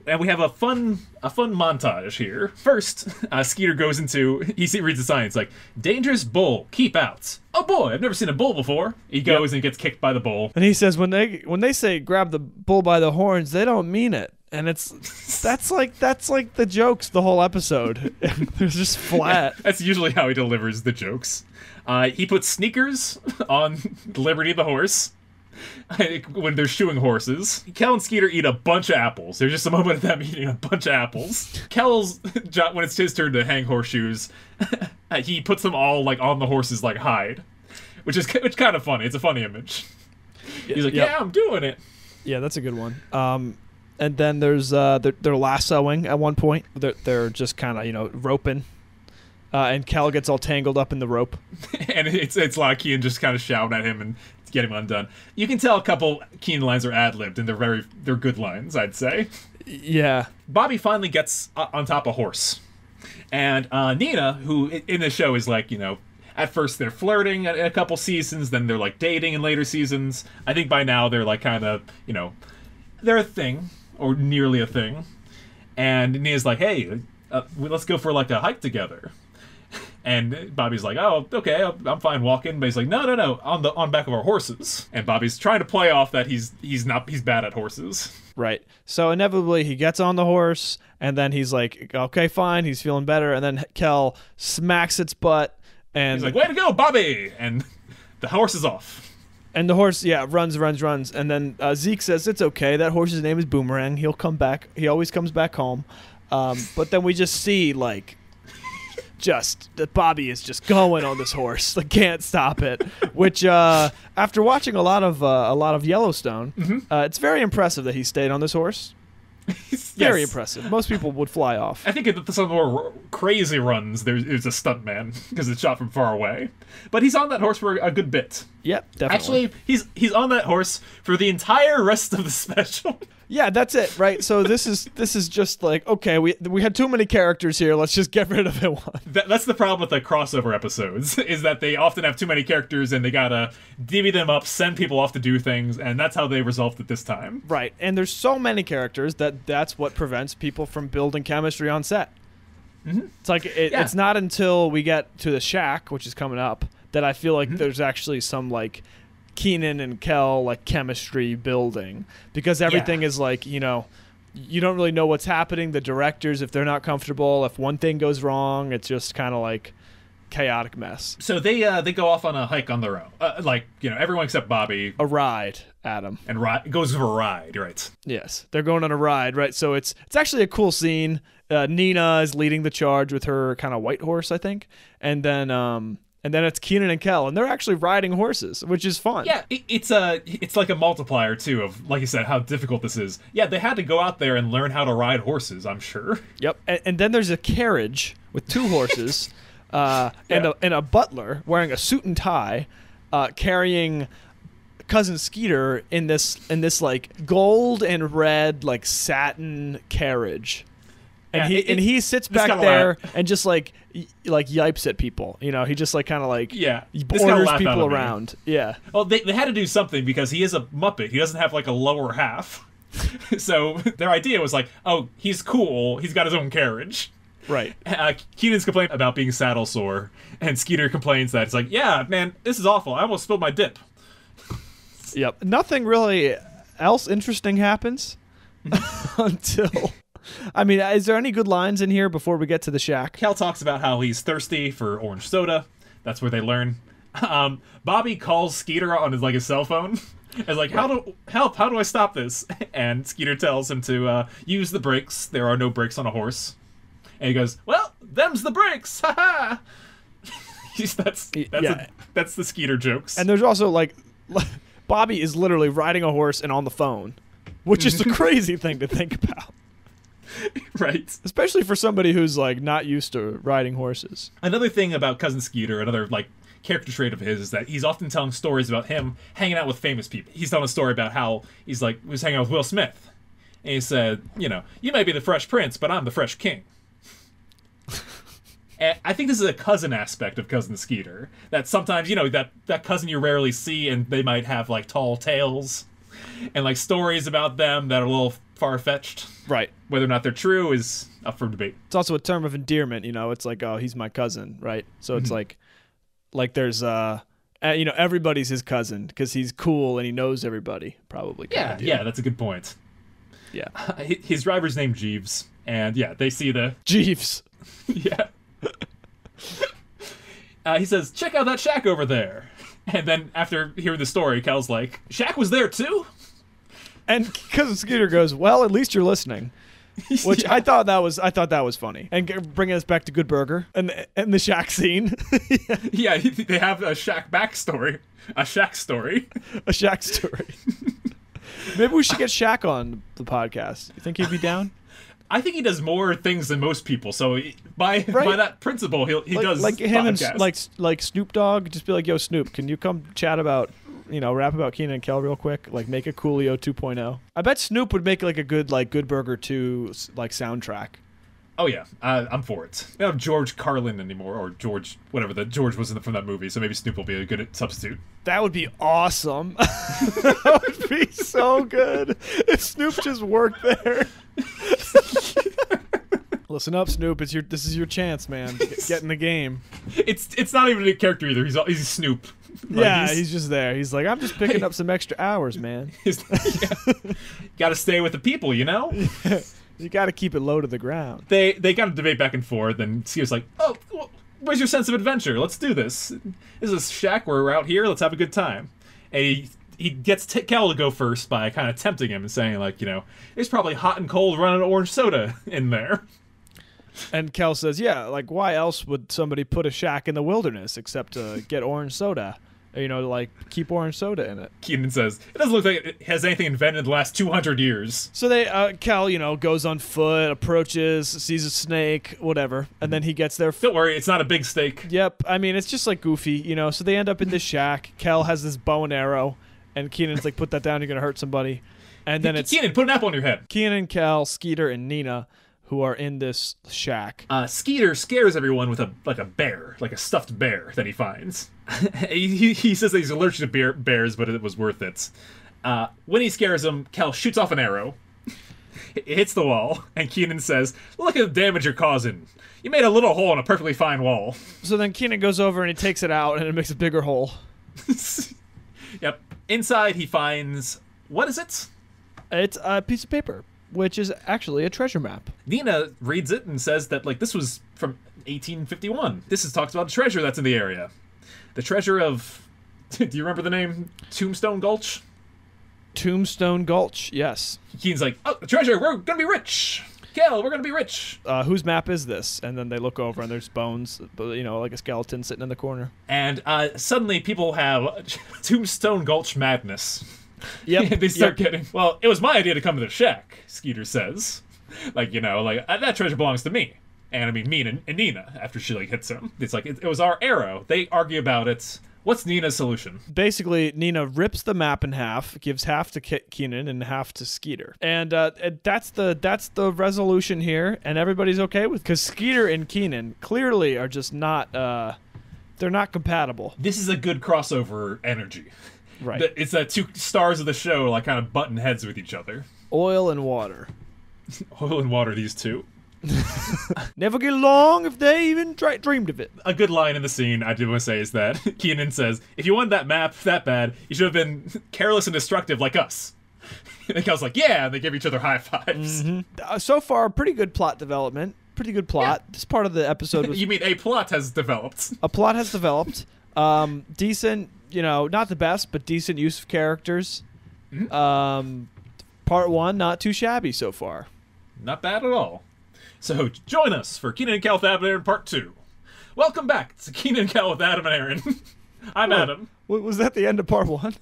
And we have a fun montage here. First, Skeeter goes into, he reads the sign. It's like, dangerous bull, keep out. Oh boy, I've never seen a bull before. He goes and gets kicked by the bull. And he says, when they say grab the bull by the horns, they don't mean it. And that's like the jokes the whole episode. They're just flat. Yeah, that's usually how he delivers the jokes. He puts sneakers on Liberty the horse when they're shoeing horses. Kel and Skeeter eat a bunch of apples. There's just a moment of them eating a bunch of apples. Kel's, when it's his turn to hang horseshoes, he puts them all on the horse's hide, which is kind of funny. It's a funny image. He's like, yeah, I'm doing it. Yeah, that's a good one. And then there's they're lassoing at one point. They're just kind of roping. And Kel gets all tangled up in the rope. And it's like Kenan just kind of shouting at him and get him undone. You can tell a couple Kenan lines are ad-libbed, and they're good lines, I'd say. Yeah. Bobby finally gets on top of a horse. And Nina, who in the show is at first they're flirting at a couple seasons, then they're dating in later seasons. I think by now they're kind of, they're a thing, or nearly a thing. And Nina's like, hey, let's go for a hike together. And Bobby's like, oh, okay, I'm fine walking. But he's like, no, on back of our horses. And Bobby's trying to play off that he's bad at horses. Right. So inevitably he gets on the horse, and then he's like, okay, fine, he's feeling better. And then Kel smacks its butt. And he's like, way to go, Bobby! And the horse is off. And the horse, runs. And then Zeke says, it's okay, that horse's name is Boomerang. He'll come back. He always comes back home. But then we just see, that Bobby is just going on this horse. Can't stop it. Which, after watching a lot of Yellowstone, it's very impressive that he stayed on this horse. Very impressive. Most people would fly off. I think in some more crazy runs, there's a stuntman because it's shot from far away. But he's on that horse for a good bit. Yep, definitely. Actually, he's on that horse for the entire rest of the special. Yeah, that's it, right? So this is just like, okay, we had too many characters here. Let's just get rid of it one. That's the problem with the crossover episodes, is that they often have too many characters and they gotta divvy them up, send people off to do things, and that's how they resolved it this time. Right, and there's so many characters that's what prevents people from building chemistry on set. Mm-hmm. It's like it's not until we get to the shack, which is coming up, that I feel like there's actually some like Kenan and Kel like chemistry building, because everything is like, you know, you don't really know what's happening. The directors, if they're not comfortable, if one thing goes wrong, it's just kind of like chaotic mess. So they go off on a hike on their own, like, you know, everyone except Bobby. A ride, Adam. And goes for a ride, right? Yes, they're going on a ride, right? So it's actually a cool scene. Nina is leading the charge with her kind of white horse, I think, and then it's Kenan and Kel, and they're actually riding horses, which is fun. Yeah, it's like a multiplier too of, like you said, how difficult this is. Yeah, they had to go out there and learn how to ride horses, I'm sure. Yep, and then there's a carriage with 2 horses, and a butler wearing a suit and tie, carrying cousin Skeeter in this like gold and red like satin carriage. And he sits back there and just like yipes at people. You know, he just like kind of like orders people around. Yeah. Well, they had to do something because he is a Muppet. He doesn't have like a lower half. So their idea was like, oh, he's cool. He's got his own carriage. Right. Keenan's complaining about being saddle sore, and Skeeter complains that it's like, yeah, man, this is awful. I almost spilled my dip. Yep. Nothing really else interesting happens until... I mean, is there any good lines in here before we get to the shack? Kel talks about how he's thirsty for orange soda. That's where they learn. Bobby calls Skeeter on his cell phone. It's like, how do I stop this? And Skeeter tells him to use the brakes. There are no brakes on a horse. And he goes, well, them's the brakes. Ha ha. That's the Skeeter jokes. And there's also like Bobby is literally riding a horse and on the phone, which is a crazy thing to think about. Right. Especially for somebody who's like not used to riding horses. Another thing about Cousin Skeeter, another like character trait of his, is that he's often telling stories about him hanging out with famous people. He's telling a story about how he was hanging out with Will Smith. And he said, you know, you may be the Fresh Prince, but I'm the Fresh King. And I think this is a cousin aspect of Cousin Skeeter. That sometimes, you know, that cousin you rarely see, and they might have like tall tales and like stories about them that are a little far-fetched. Right. Whether or not they're true is up for debate. It's also a term of endearment, you know. It's like, oh, he's my cousin, right? So it's like there's you know, everybody's his cousin because he's cool and he knows everybody, probably. Yeah, that's a good point. Yeah. His driver's named Jeeves, and yeah, they see the Jeeves. Yeah. He says, check out that shack over there. And then after hearing the story, Cal's like, Shaq was there too? And Cousin Skeeter goes, well, at least you're listening. Which I thought that was funny. And bringing us back to Good Burger and the Shaq scene. Yeah, they have a Shaq backstory. A Shaq story. A Shaq story. Maybe we should get Shaq on the podcast. You think he'd be down? I think he does more things than most people. So by that principle, he does like him podcasts. and like Snoop Dogg. Just be like, yo, Snoop, can you come chat about, you know, rap about Kenan and Kel real quick? Like make a Coolio 2.0. I bet Snoop would make like a good Good Burger 2 like soundtrack. Oh yeah, I'm for it. We don't have George Carlin anymore, or George, whatever the George was from that movie. So maybe Snoop will be a good substitute. That would be awesome. That would be so good if Snoop just worked there. Listen up, Snoop. This is your chance, man. Get in the game. It's not even a character either. He's Snoop. Like, yeah, he's just there. He's like, I'm just picking up some extra hours, man. Got to stay with the people, you know. You got to keep it low to the ground. They got to debate back and forth, and Skeeter's like, oh, where's your sense of adventure? Let's do this. This is a shack. We're out here. Let's have a good time. And he gets Kel to go first by kind of tempting him and saying, like, you know, it's probably hot and cold running orange soda in there. And Kel says, yeah, like, why else would somebody put a shack in the wilderness except to get orange soda? like keep orange soda in it. Kenan says, it doesn't look like it has anything invented in the last 200 years. So Cal, goes on foot, approaches, sees a snake, whatever, and then he gets there. Don't worry, it's not a big steak. Yep, I mean, it's just like goofy, so they end up in this shack. Cal has this bow and arrow, and Kenan's like, put that down, you're going to hurt somebody. And then it's Kenan, put an apple on your head. Kenan, Cal, Skeeter, and Nina, who are in this shack. Skeeter scares everyone with a bear, like a stuffed bear that he finds. he says that he's allergic to bears, but it was worth it. When he scares him, Cal shoots off an arrow. It hits the wall, and Kenan says, look at the damage you're causing. You made a little hole in a perfectly fine wall. So then Kenan goes over and he takes it out, and it makes a bigger hole. Yep. Inside, he finds... what is it? It's a piece of paper, which is actually a treasure map. Nina reads it and says that, this was from 1851. This talks about a treasure that's in the area. The treasure of... do you remember the name? Tombstone Gulch? Tombstone Gulch, yes. Keenan's like, oh, the treasure, we're gonna be rich. Kel, we're gonna be rich. Whose map is this? And then they look over and there's bones, like a skeleton sitting in the corner. And suddenly people have Tombstone Gulch madness. Yep. They start getting, well, it was my idea to come to the shack, Skeeter says. That treasure belongs to me. And I mean, me and Nina, after she hits him. It's like, it was our arrow. They argue about it. What's Nina's solution? Basically, Nina rips the map in half, gives half to Kenan and half to Skeeter. And that's the resolution here, and everybody's okay with it. Because Skeeter and Kenan clearly are just not, they're not compatible. This is a good crossover energy. Right. It's that two stars of the show kind of button heads with each other. Oil and water. Oil and water, these two. Never get along if they even dreamed of it. A good line in the scene I do want to say is that Kenan says, if you want that map that bad, you should have been careless and destructive like us. And Cal's like, yeah, and they give each other high fives. Mm-hmm. So far, pretty good plot development. Pretty good plot. Yeah. This part of the episode was... You mean a plot has developed? A plot has developed. Decent, not the best, but decent use of characters. Mm-hmm. Part 1, not too shabby so far. Not bad at all. So join us for Kenan and Kel with Adam and Aaron Part 2. Welcome back to Kenan and Kel with Adam and Aaron. I'm Adam. Was that the end of Part 1?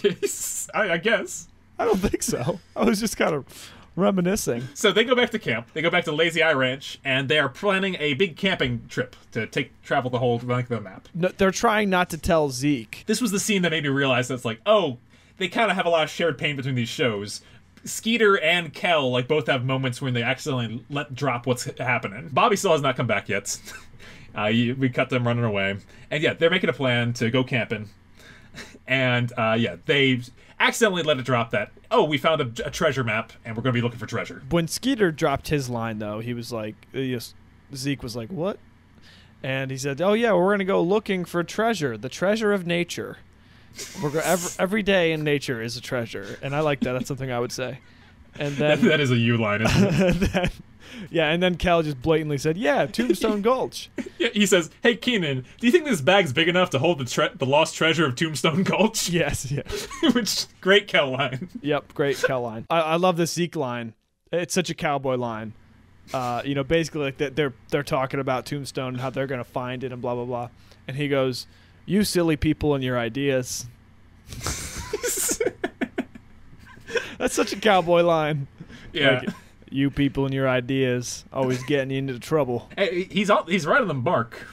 Yes, I guess. I don't think so. I was just kind of reminiscing. So they go back to camp. They go back to Lazy Eye Ranch, and they are planning a big camping trip to travel the whole length of the map. No, they're trying not to tell Zeke. This was the scene that made me realize that it's like, oh, they kind of have a lot of shared pain between these shows. Skeeter and Kel both have moments when they accidentally let drop what's happening. Bobby still has not come back yet. We cut them running away. And yeah, they're making a plan to go camping. And they accidentally let it drop that, oh, we found a treasure map and we're going to be looking for treasure. When Skeeter dropped his line, though, he was like, Zeke was like, what? And he said, oh yeah, we're going to go looking for treasure, the treasure of nature. Every day in nature is a treasure, and I like that. That's something I would say. And then that is a you line, isn't it? And then Cal just blatantly said, "Yeah, Tombstone Gulch." Yeah, he says, "Hey, Kenan, do you think this bag's big enough to hold the lost treasure of Tombstone Gulch?" Yes. Which great Cal line. Yep, great Cal line. I love this Zeke line. It's such a cowboy line. Basically they're talking about Tombstone and how they're gonna find it and blah blah blah, and he goes, "You silly people and your ideas." That's such a cowboy line. Yeah. You people and your ideas always getting you into trouble. Hey, he's right on the mark.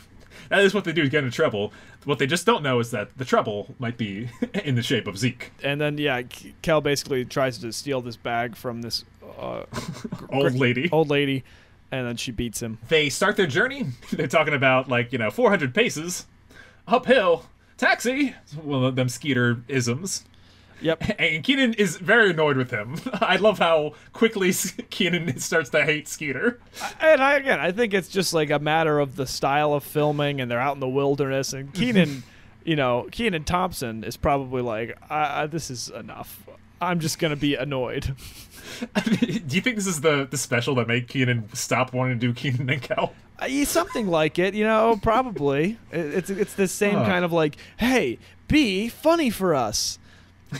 That is what they do to get into trouble. What they just don't know is that the trouble might be in the shape of Zeke. And then, Kel basically tries to steal this bag from this old lady, and then she beats him. They start their journey. They're talking about 400 paces, uphill, taxi. One of them Skeeter isms. Yep. And Kenan is very annoyed with him. I love how quickly Kenan starts to hate Skeeter. And I think it's just a matter of the style of filming, and they're out in the wilderness, and Kenan, Kenan Thompson is probably like, this is enough. I'm just going to be annoyed. Do you think this is the special that made Kenan stop wanting to do Kenan and Kel? Something like it, probably. It's the same kind of hey, be funny for us.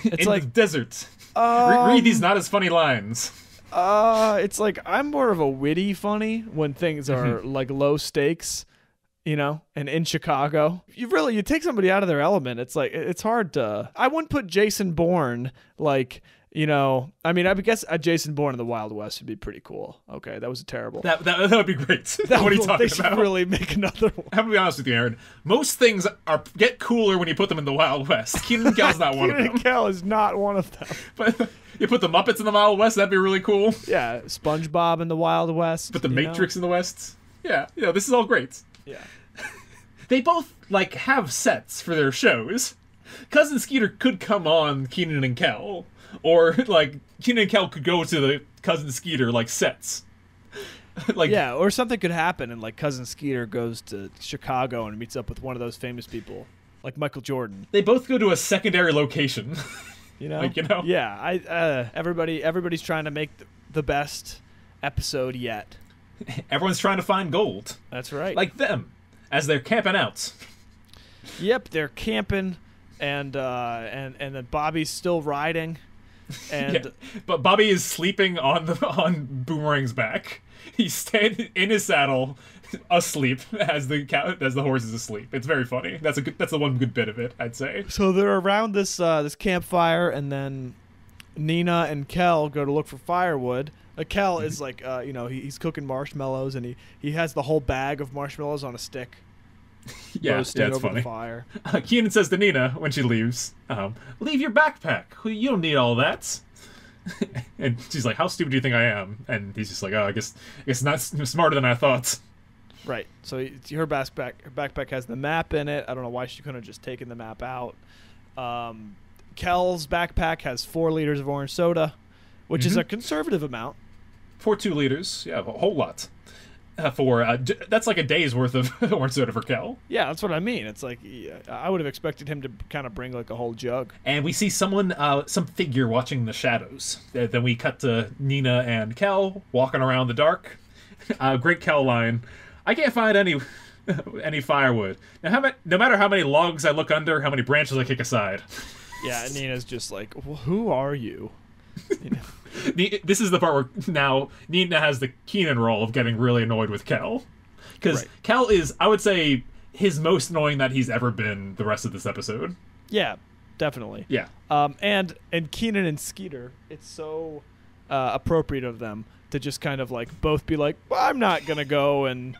It's in the desert. Read these not as funny lines. It's I'm more of a witty funny when things are low stakes. and in Chicago. You take somebody out of their element, it's like, it's hard to, I wouldn't put Jason Bourne, like, I guess a Jason Bourne in the Wild West would be pretty cool. Okay, that was terrible. That would be great. What are you talking they should about? really make another one. I'm gonna be honest with you, Aaron. Most things get cooler when you put them in the Wild West. Kenan and Kel's not one of Kenan them. and Kel is not one of them. But you put the Muppets in the Wild West, that'd be really cool. Yeah, SpongeBob in the Wild West. Put the Matrix in the West. Yeah, this is all great. Yeah. They both, have sets for their shows. Cousin Skeeter could come on Kenan and Kel. Or, Kenan and Kel could go to the Cousin Skeeter, sets. Yeah, or something could happen and, Cousin Skeeter goes to Chicago and meets up with one of those famous people, like Michael Jordan. They both go to a secondary location. Yeah, everybody's trying to make the best episode yet. Everyone's trying to find gold. That's right. Like them, as they're camping out. Yep, they're camping, and then Bobby's still riding. And but Bobby is sleeping on Boomerang's back. He's standing in his saddle, asleep as the horse is asleep. It's very funny. That's the one good bit of it, I'd say. So they're around this campfire, and then Nina and Kel go to look for firewood. Kel is he's cooking marshmallows, and he has the whole bag of marshmallows on a stick. Yeah, roasting it's over funny. The fire. Kenan says to Nina when she leaves, "Leave your backpack. You don't need all that." And she's like, "How stupid do you think I am?" And he's just like, "Oh, I guess not smarter than I thought." Right. So her backpack has the map in it. I don't know why she couldn't have just taken the map out. Kel's backpack has 4 liters of orange soda, which is a conservative amount. For 2 liters, yeah, a whole lot. That's like a day's worth of orange soda for Kel. Yeah, that's what I mean. It's like, I would have expected him to kind of bring a whole jug. And we see some figure watching the shadows. Then we cut to Nina and Kel walking around the dark. Great Kel line. "I can't find any firewood. Now, no matter how many logs I look under, how many branches I kick aside." Yeah, and Nina's just like, well, who are you? This is the part where now Nina has the Kenan role of getting really annoyed with Kel. Because Kel is, I would say, his most annoying that he's ever been the rest of this episode. Yeah, definitely. Yeah. And Kenan and Skeeter, it's so appropriate of them to just kind of both be like, well, I'm not going to go and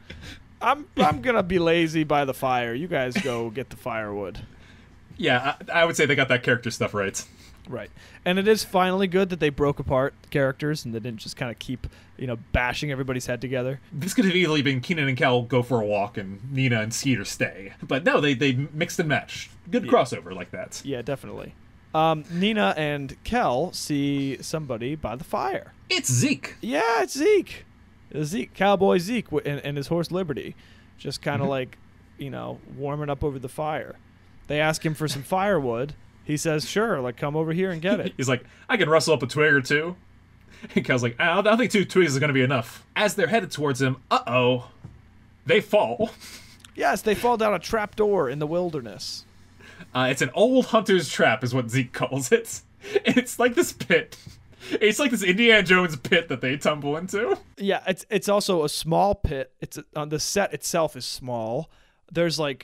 I'm going to be lazy by the fire. You guys go get the firewood. Yeah, I would say they got that character stuff right. Right. And it is finally good that they broke apart characters and they didn't just kind of keep, bashing everybody's head together. This could have easily been Kenan and Kel go for a walk and Nina and Skeeter stay. But no, they mixed and matched. Good crossover like that. Yeah, definitely. Nina and Kel see somebody by the fire. It's Zeke. Yeah, it's Zeke. Cowboy Zeke and his horse Liberty. Just kind of warming up over the fire. They ask him for some firewood. He says, sure, come over here and get it. He's like, I can rustle up a twig or two. And Kel's like, I don't think 2 twigs is going to be enough. As they're headed towards him, they fall. Yes, they fall down a trapdoor in the wilderness. It's an old hunter's trap is what Zeke calls it. And it's like this pit. It's like this Indiana Jones pit that they tumble into. Yeah, it's also a small pit. It's on the set itself is small. There's a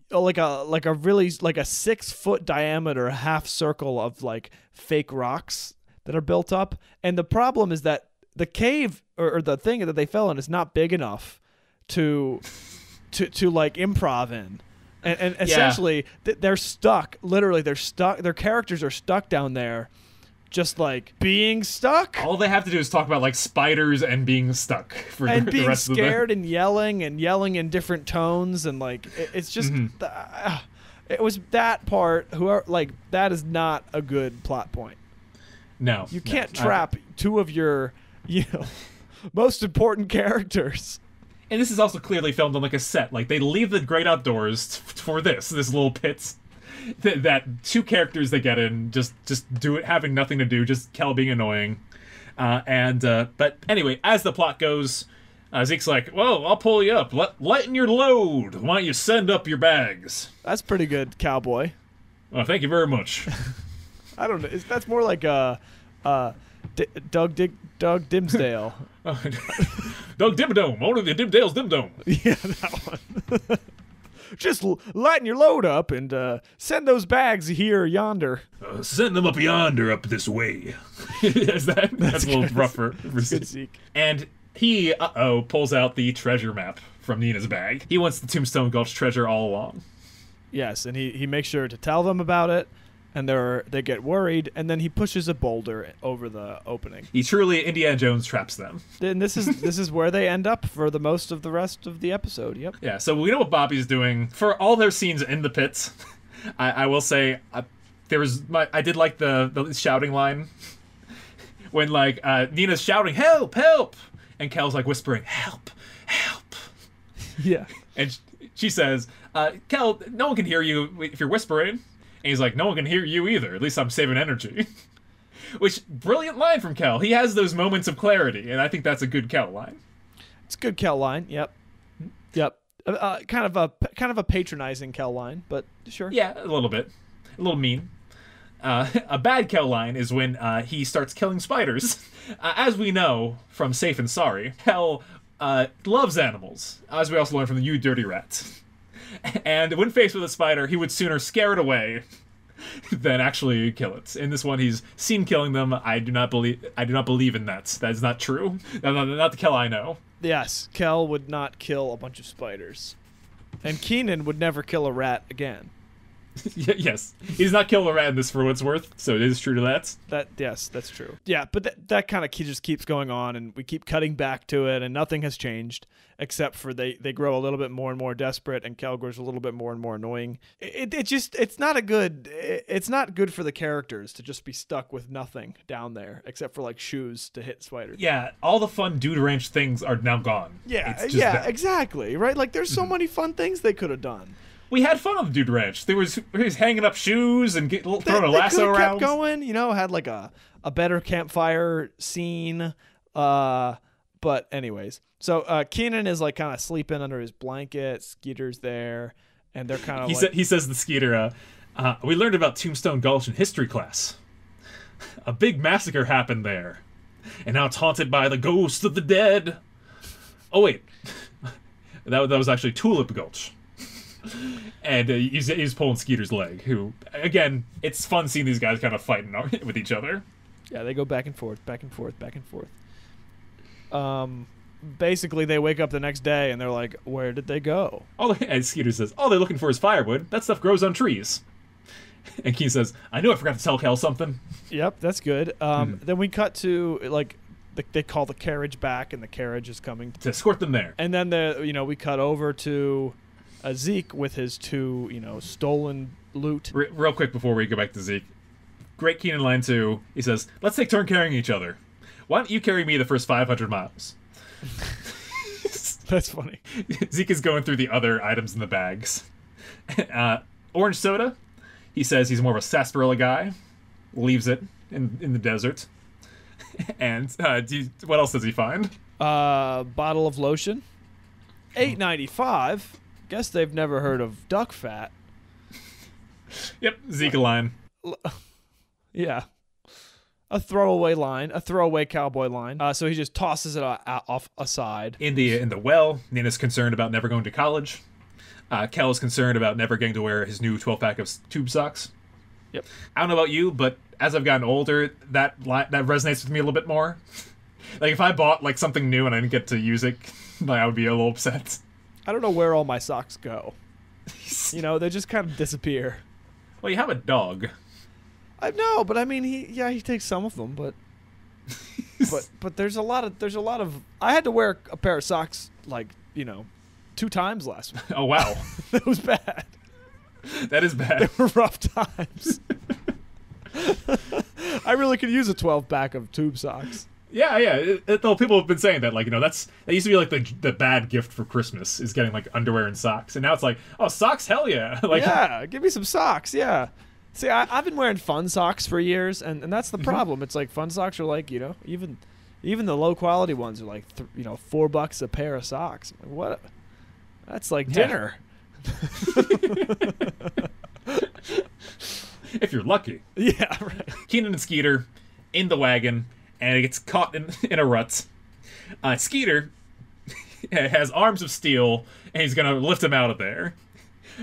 really 6-foot diameter half circle of fake rocks that are built up, and the problem is that the cave or the thing that they fell in is not big enough to improv in, and essentially they're stuck. Literally, they're stuck. Their characters are stuck down there, just being stuck. All they have to do is talk about spiders and being stuck for and the being rest scared of the... and yelling in different tones and it's just it was that part that is not a good plot point. No, you can't trap 2 of your most important characters. And this is also clearly filmed on a set. They leave the great outdoors for this little pit. That 2 characters they get in just do it having nothing to do, just Kel being annoying, but anyway, as the plot goes, Zeke's like, "Well, I'll pull you up. Lighten your load. Why don't you send up your bags?" That's pretty good, cowboy. Well, thank you very much. I don't know. That's more like a Doug Dimsdale. Doug Dimmadome, owner of the Dimdale's Dimdome. Yeah, that one. Just lighten your load up and send those bags here yonder. Send them up yonder, up this way. That's a little rougher. Good Zeke. And he, pulls out the treasure map from Nina's bag. He wants the Tombstone Gulch treasure all along. Yes, and he makes sure to tell them about it, and they get worried, and then he pushes a boulder over the opening. He truly Indiana Jones traps them. And this is where they end up for the most of the rest of the episode. Yep. Yeah, so we know what Bobby's doing. For all their scenes in the pits, I will say I did like the shouting line when Nina's shouting, "Help, help!" and Kel's whispering, "Help, help." Yeah. And she says, "Kel, no one can hear you if you're whispering." And he's like, "No one can hear you either. At least I'm saving energy." Which, brilliant line from Kel. He has those moments of clarity, and I think that's a good Kel line. It's a good Kel line. Yep. Kind of a patronizing Kel line, but sure. Yeah, a little bit. A little mean. A bad Kel line is when he starts killing spiders. As we know from Safe and Sorry, Kel loves animals, as we also learned from the You Dirty Rat. And when faced with a spider, he would sooner scare it away than actually kill it. In this one, he's seen killing them. I do not believe in that. That is not true. Not the Kel I know. Yes, Kel would not kill a bunch of spiders. And Kenan would never kill a rat again. Yes, he does not kill a rat in this for what it's worth, so it is true to that. Yes, that's true. Yeah, but that kind of just keeps going on, and we keep cutting back to it, and nothing has changed except for they grow a little bit more and more desperate, and Kel grows a little bit more and more annoying. It's not good for the characters to just be stuck with nothing down there except for shoes to hit spiders. Yeah, all the fun Dude Ranch things are now gone. Yeah, exactly. Right, there's so many fun things they could have done. We had fun on the Dude Ranch. He was hanging up shoes and throwing a lasso around. They kept going, had a better campfire scene. But anyways, so Kenan is kind of sleeping under his blanket. Skeeter's there, and they're kind of he says to Skeeter, "We learned about Tombstone Gulch in history class. A big massacre happened there, and now it's haunted by the ghosts of the dead." Oh wait, that was actually Tulip Gulch. And he's pulling Skeeter's leg, who, again, it's fun seeing these guys kind of fighting with each other. Yeah, they go back and forth. Basically, they wake up the next day, and they're like, where did they go? And Skeeter says, they're looking for his firewood. That stuff grows on trees. And Kenan says, I knew I forgot to tell Kel something. Yep, that's good. Then we cut to, they call the carriage back, and the carriage is coming. To escort them there. And then, we cut over to Zeke with his two, stolen loot. Real quick before we go back to Zeke. Great Kenan line 2. He says, let's take turn carrying each other. Why don't you carry me the first 500 miles? That's funny. Zeke is going through the other items in the bags. Orange soda. He says he's more of a sarsaparilla guy. Leaves it in the desert. And what else does he find? Bottle of lotion. $8.95. Guess they've never heard of duck fat. Yep, Zeke line. Yeah. A throwaway cowboy line. So he just tosses it off aside. In the well, Nina's concerned about never going to college. Kel is concerned about never getting to wear his new 12-pack of tube socks. Yep. I don't know about you, but as I've gotten older, that resonates with me a little bit more. If I bought something new and I didn't get to use it, I would be a little upset. I don't know where all my socks go. They just kind of disappear. Well, you have a dog. I know, but I mean, he takes some of them, but there's a lot of. I had to wear a pair of socks 2 times last week. Oh wow, that was bad. That is bad. They were rough times. I really could use a 12-pack of tube socks. Yeah. Though people have been saying that, that used to be the bad gift for Christmas is getting underwear and socks, and now it's oh, socks, hell yeah! Yeah, give me some socks, yeah. See, I've been wearing fun socks for years, and that's the problem. It's fun socks are even the low quality ones are $4 a pair of socks. What? That's dinner. If you're lucky. Yeah, right. Kenan and Skeeter in the wagon. and it gets caught in a rut. Skeeter has arms of steel, and he's gonna lift him out of there.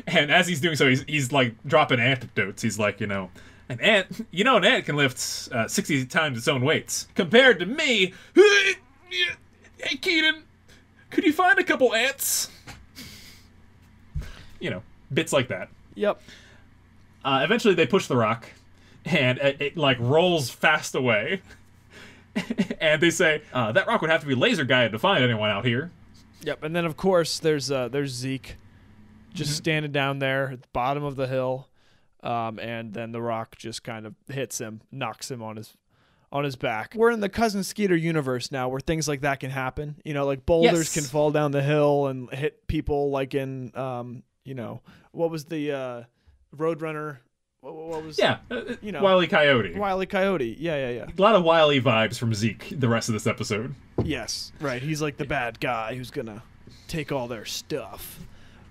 And as he's doing so, he's like dropping anecdotes. He's like, an ant can lift 60 times its own weights. Compared to me, hey Kenan, could you find a couple ants? Bits like that. Yep. Eventually, they push the rock, and it like rolls fast away. And they say that rock would have to be laser guided to find anyone out here. Yep. And then of course there's Zeke, just standing down there at the bottom of the hill, and then the rock just kind of hits him, knocks him on his back. We're in the Cousin Skeeter universe now, where things like that can happen. Like boulders can fall down the hill and hit people, like in what was the Roadrunner? What was Wile E. Coyote. Wile E. Coyote. Yeah. A lot of Wile E. vibes from Zeke the rest of this episode. Yes, right. He's like the bad guy who's gonna take all their stuff.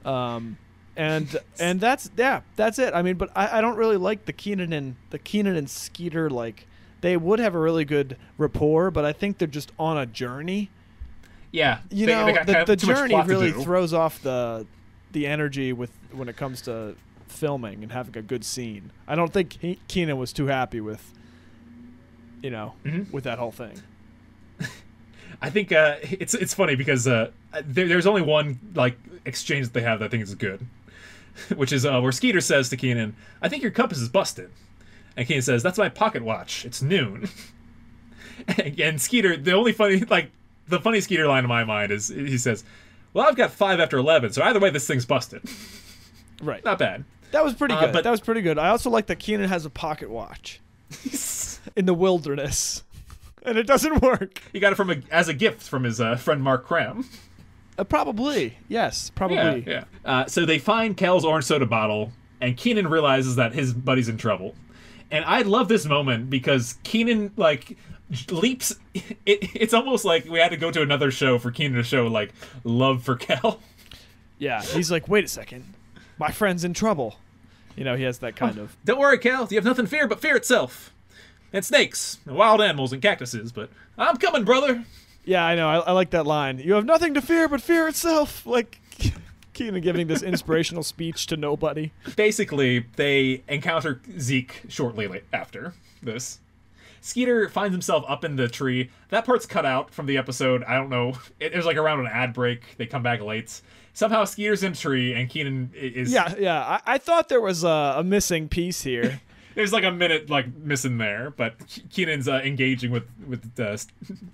And that's it. I mean, but I don't really like the Kenan and Skeeter. Like, they would have a really good rapport, but I think they're just on a journey. Yeah, the journey really throws off the energy when it comes to filming and having a good scene. I don't think Kenan was too happy with with that whole thing. I think it's funny because there's only one like exchange that they have that I think is good, which is where Skeeter says to Kenan, "I think your compass is busted," and Kenan says, "That's my pocket watch. It's noon." And Skeeter, the funny Skeeter line in my mind is he says, "Well, I've got 5 after 11, so either way, this thing's busted." Right. Not bad. That was pretty good. That was pretty good. I also like that Kenan has a pocket watch in the wilderness, and it doesn't work. He got it as a gift from his friend Mark Cram. Probably. Yes, probably. Yeah. So they find Kel's orange soda bottle, and Kenan realizes that his buddy's in trouble. And I love this moment because Kenan, like, leaps. It's almost like we had to go to another show for Kenan to show, like, love for Kel. Yeah, he's like, wait a second. My friend's in trouble. He has that kind of... Don't worry, Kel. You have nothing to fear but fear itself. And snakes, and wild animals, and cactuses, but I'm coming, brother. Yeah, I know. I like that line. You have nothing to fear but fear itself. Like, Kenan giving this inspirational speech to nobody. Basically, they encounter Zeke shortly after this. Skeeter finds himself up in the tree. That part's cut out from the episode. I don't know. It was like around an ad break. They come back late. Somehow Skeeter's in a tree, and Kenan is... Yeah. I thought there was a missing piece here. There's like a minute missing there, but Kenan's engaging with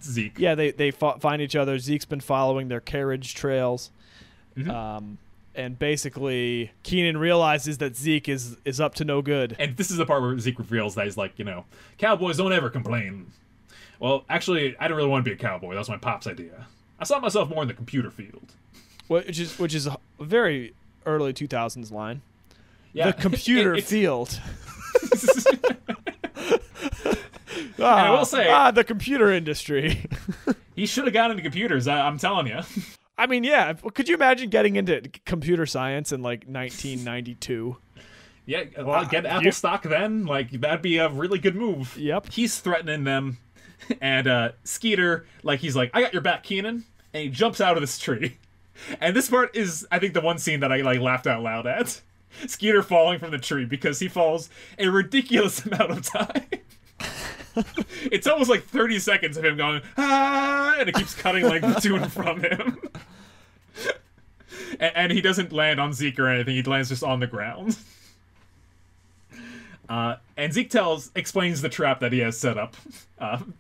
Zeke. Yeah, they find each other. Zeke's been following their carriage trails. Mm-hmm. And basically, Kenan realizes that Zeke is up to no good. And this is the part where Zeke reveals that he's like, cowboys don't ever complain. Well, actually, I didn't really want to be a cowboy. That was my pop's idea. I saw myself more in the computer field. Which is a very early 2000s line. Yeah, the computer field. I will say, the computer industry. He should have gotten into computers. I'm telling you. I mean, yeah. Could you imagine getting into computer science in 1992? Yeah, well, get Apple stock then. That'd be a really good move. Yep. He's threatening them, and Skeeter, he's like, "I got your back, Kenan," and he jumps out of this tree. And this part is, I think, the one scene that I laughed out loud at. Skeeter falling from the tree because he falls a ridiculous amount of time. It's almost 30 seconds of him going, "Ah," and it keeps cutting to and from him. And he doesn't land on Zeke or anything. He lands just on the ground. And Zeke explains the trap that he has set up,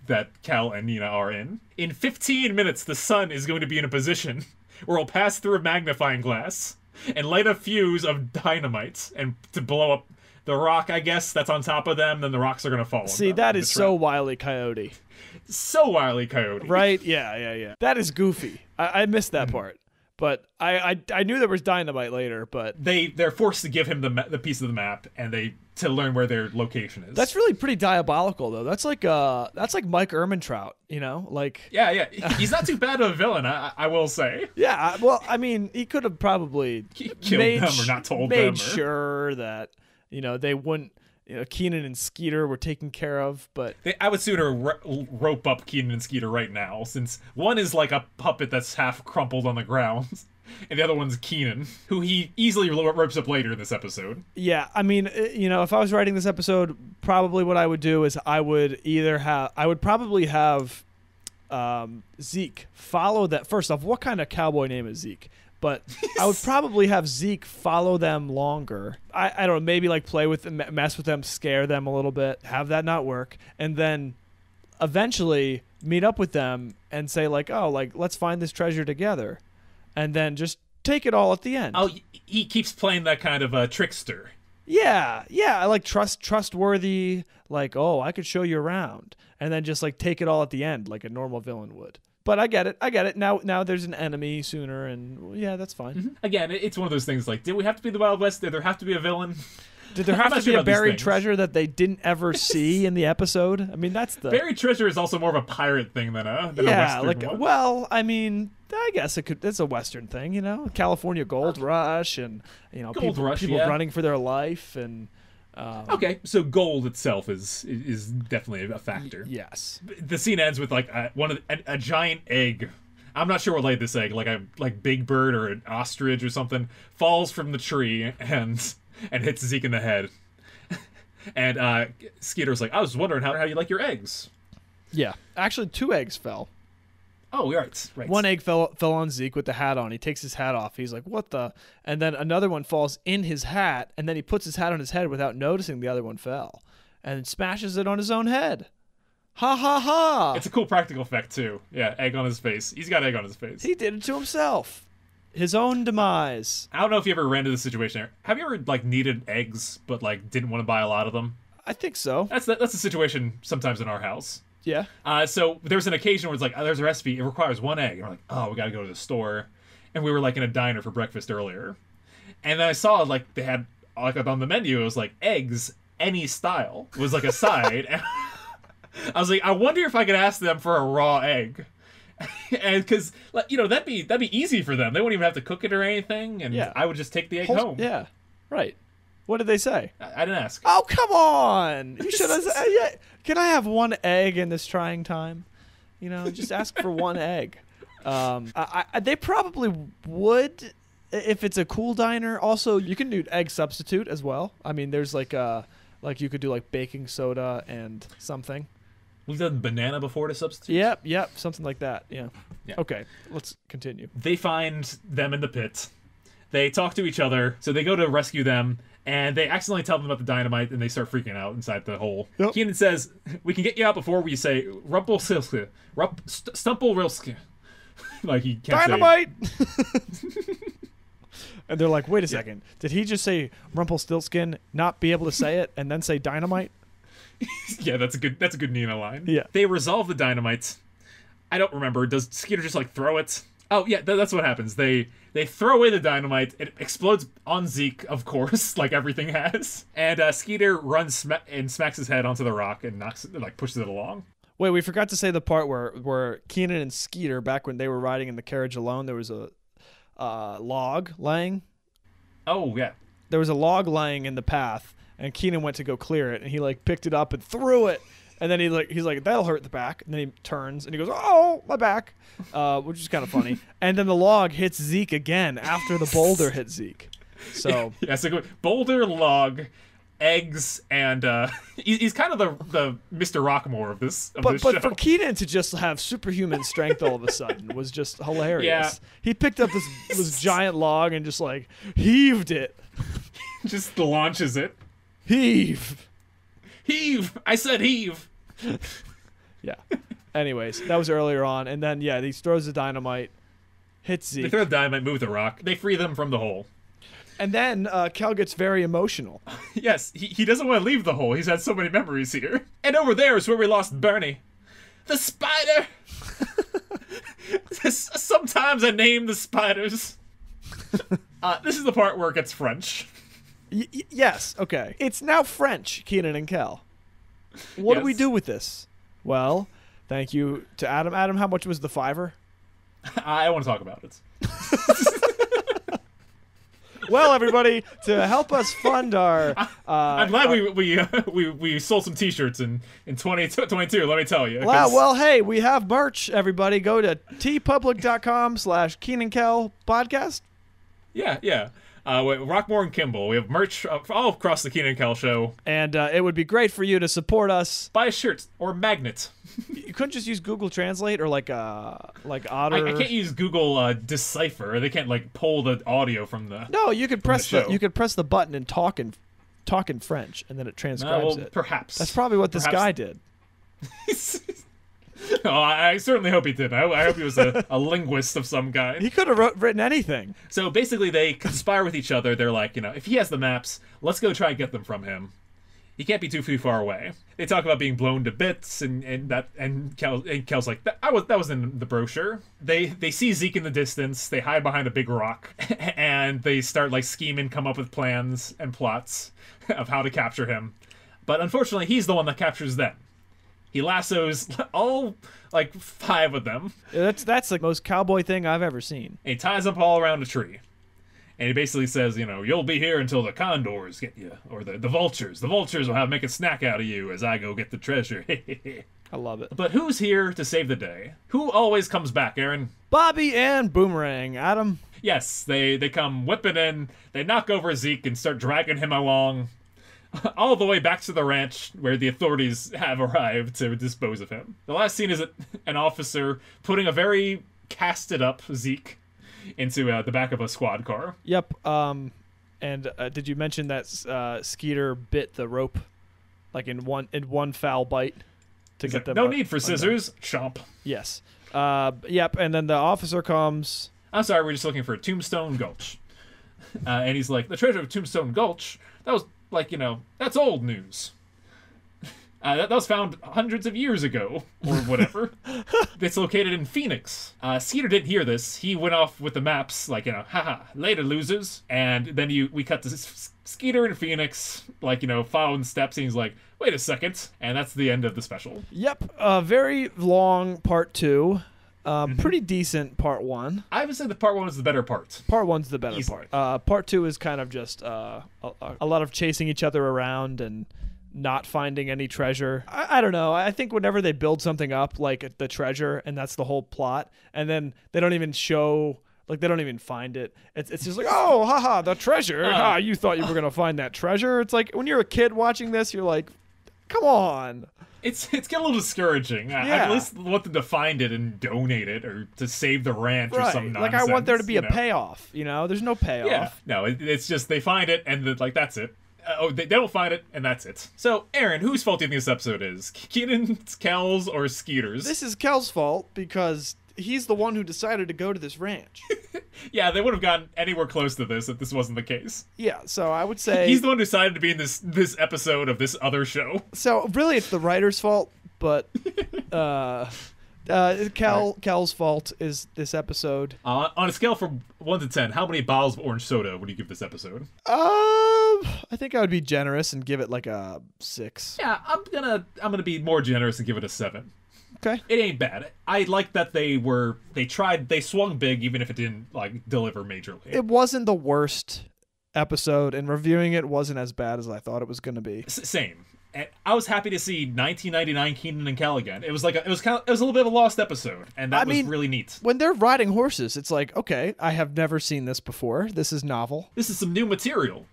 that Kel and Nina are in. In 15 minutes, the sun is going to be in a position where it'll pass through a magnifying glass and light a fuse of dynamite and to blow up the rock, I guess, that's on top of them. Then the rocks are going to fall. See, that is so Wile E. Coyote. So Wile E. Coyote. Right? Yeah. That is goofy. I missed that part. But I knew there was dynamite later, but they're forced to give him the piece of the map and to learn where their location is. That's really pretty diabolical, though. That's like Mike Ehrmantraut, Yeah. He's not too bad of a villain, I will say. Yeah. Well, I mean, he could have probably killed them or not told them. Made sure that they wouldn't Kenan and Skeeter were taken care of, but I would sooner rope up Kenan and Skeeter right now, since one is like a puppet that's half crumpled on the ground, and the other one's Kenan, who he easily ropes up later in this episode. yeah, I mean, if I was writing this episode, probably what I would do is I would probably have Zeke follow that. First off, what kind of cowboy name is Zeke? But I would probably have Zeke follow them longer. I don't know, maybe like play with them, mess with them, scare them a little bit, have that not work, and then eventually meet up with them and say like, oh, like let's find this treasure together, and then just take it all at the end. Oh, he keeps playing that kind of trickster. Yeah, I like trustworthy, like, oh, I could show you around, and then just like take it all at the end like a normal villain would. But I get it. Now there's an enemy sooner, and yeah, that's fine. Mm-hmm. Again, it's one of those things like, did we have to be the Wild West? Did there have to be a villain? Did there have to be a buried treasure that they didn't ever see in the episode? I mean, that's the... Buried treasure is also more of a pirate thing than a Western one. Well, I mean, I guess it's a Western thing, California Gold Rush, and, people running for their life, and... okay, so gold itself is definitely a factor. Yes. The scene ends with like a giant egg. I'm not sure what laid this egg, like Big Bird or an ostrich or something, falls from the tree and hits Zeke in the head. And Skeeter's like, I was wondering how you like your eggs. Yeah, actually 2 eggs fell. Oh, right. One egg fell on Zeke with the hat on. He takes his hat off. He's like, what the? And then another one falls in his hat, and then he puts his hat on his head without noticing the other one fell, and smashes it on his own head. Ha, ha, ha. It's a cool practical effect, too. Yeah, egg on his face. He's got egg on his face. He did it to himself. His own demise. I don't know if you ever ran into this situation. Have you ever, needed eggs, but, didn't want to buy a lot of them? I think so. That's a situation sometimes in our house. Yeah. So there's an occasion where it's like, oh, there's a recipe. It requires 1 egg. And we're like, oh, we got to go to the store. And we were in a diner for breakfast earlier. And then I saw they had on the menu, it was eggs, any style was a side. And I was like, I wonder if I could ask them for a raw egg. And because, that'd be easy for them. They wouldn't even have to cook it or anything. And I would just take the egg home. Yeah. Right. What did they say? I didn't ask. Oh, come on! You should have said, yeah. Can I have 1 egg in this trying time? Just ask for 1 egg. They probably would if it's a cool diner. Also, you can do egg substitute as well. I mean, there's you could do baking soda and something. We've done banana before to substitute. Yep, something like that. Yeah. Okay, let's continue. They find them in the pit. They talk to each other, so they go to rescue them, and they accidentally tell them about the dynamite, and they start freaking out inside the hole. Yep. Kenan says, we can get you out before we say, Rumpelstiltskin. Stumpelrilski. He can't dynamite! And they're like, wait a second. Did he just say Rumpelstiltskin, not be able to say it, and then say dynamite? Yeah, that's a good Nina line. Yeah. They resolve the dynamite. I don't remember. Does Skeeter just throw it? Oh, yeah, that's what happens. They throw away the dynamite. It explodes on Zeke, of course, like everything has. And Skeeter runs and smacks his head onto the rock and pushes it along. Wait, we forgot to say the part where Kenan and Skeeter, back when they were riding in the carriage alone, there was a log laying. Oh, yeah. There was a log laying in the path, and Kenan went to go clear it, and he picked it up and threw it. And then he's like, that'll hurt the back. And then he turns and he goes, oh, my back, which is kind of funny. And then the log hits Zeke again after the boulder hit Zeke. So yeah, so boulder, log, eggs, and he's kind of the Mr. Rockmore of this show. But for Kenan to just have superhuman strength all of a sudden was just hilarious. Yeah. He picked up this giant log and just heaved it. Just launches it. Heave. Heave! I said heave! Yeah. Anyways, that was earlier on. And then, he throws the dynamite, hits Zeke. They throw the dynamite, move the rock. They free them from the hole. And then Kel gets very emotional. Yes, he doesn't want to leave the hole. He's had so many memories here. And over there is where we lost Bernie. The spider! Sometimes I name the spiders. This is the part where it gets French. Yes, okay. It's now French, Kenan and Kel. What do we do with this? Well, thank you to Adam. Adam, how much was the $5? I want to talk about it. Well, everybody, to help us fund our... I'm glad we sold some T-shirts in 2022, let me tell you. Well, hey, we have merch, everybody. Go to tpublic.com/Kenan podcast. Yeah. Rockmore and Kimball. We have merch all across the Kenan and Kel show. And it would be great for you to support us. Buy a shirt or a magnet. You couldn't just use Google Translate or like Otter. I can't use Google Decipher. They can't like pull the audio from the. No, you could press the button and talk in French, and then it transcribes it. Perhaps. That's probably what this guy did. Oh, I certainly hope he did. I hope he was a linguist of some kind. He could have written anything. So basically, they conspire with each other. They're like, if he has the maps, let's go try and get them from him. He can't be too far away. They talk about being blown to bits, and Kel's like, that was in the brochure. They see Zeke in the distance. They hide behind a big rock, and they start like scheming, come up with plans and plots of how to capture him. But unfortunately, he's the one that captures them. He lassos all, like, 5 of them. That's the most cowboy thing I've ever seen. And he ties up all around a tree. And he basically says, you'll be here until the condors get you. Or the vultures. The vultures will make a snack out of you as I go get the treasure. I love it. But who's here to save the day? Who always comes back, Aaron? Bobby and Boomerang. Adam? Yes, they come whipping in. They knock over Zeke and start dragging him along. All the way back to the ranch where the authorities have arrived to dispose of him. The last scene is an officer putting a very casted up Zeke into the back of a squad car. Yep. And did you mention that Skeeter bit the rope like in one foul bite to get them? No need for scissors. Chomp. Yes. Yep. And then the officer comes. I'm sorry, we're just looking for Tombstone Gulch. And he's like, the treasure of Tombstone Gulch? That was... that's old news. That was found hundreds of years ago, or whatever. It's located in Phoenix. Skeeter didn't hear this. He went off with the maps, haha, later, losers. And then we cut to Skeeter in Phoenix, following steps, and he's like, wait a second. And that's the end of the special. Yep, very long part 2. Pretty decent part 1. I would say the part 1 is the better part. Part 1's the better part. Part 2 is kind of just a lot of chasing each other around and not finding any treasure. I don't know. I think whenever they build something up like the treasure and that's the whole plot, and then they don't even show, they don't even find it. It's just like, oh, haha, the treasure. You thought you were going to find that treasure. It's like when you're a kid watching this, you're like, come on. It's getting a little discouraging. I at least want them to find it and donate it or to save the ranch or some nonsense. I want there to be a payoff, There's no payoff. Yeah. No, it's just they find it and that's it. They don't find it and that's it. So, Aaron, whose fault do you think this episode is? Kenan's, Kel's, or Skeeter's? This is Kel's fault because he's the one who decided to go to this ranch. Yeah, they would have gotten anywhere close to this if this wasn't the case. Yeah, so I would say... He's the one who decided to be in this episode of this other show. So, really, it's the writer's fault, but... Kel's fault is this episode. On a scale from 1 to 10, how many bottles of orange soda would you give this episode? I think I would be generous and give it like a 6. Yeah, I'm gonna be more generous and give it a 7. Okay. It ain't bad. I like that they swung big even if it didn't deliver majorly. It wasn't the worst episode, and reviewing it wasn't as bad as I thought it was going to be. Same. And I was happy to see 1999 Kenan and Kel again. It was a little bit of a lost episode, and that was really neat. When they're riding horses, it's like, okay, I have never seen this before. This is novel. This is some new material.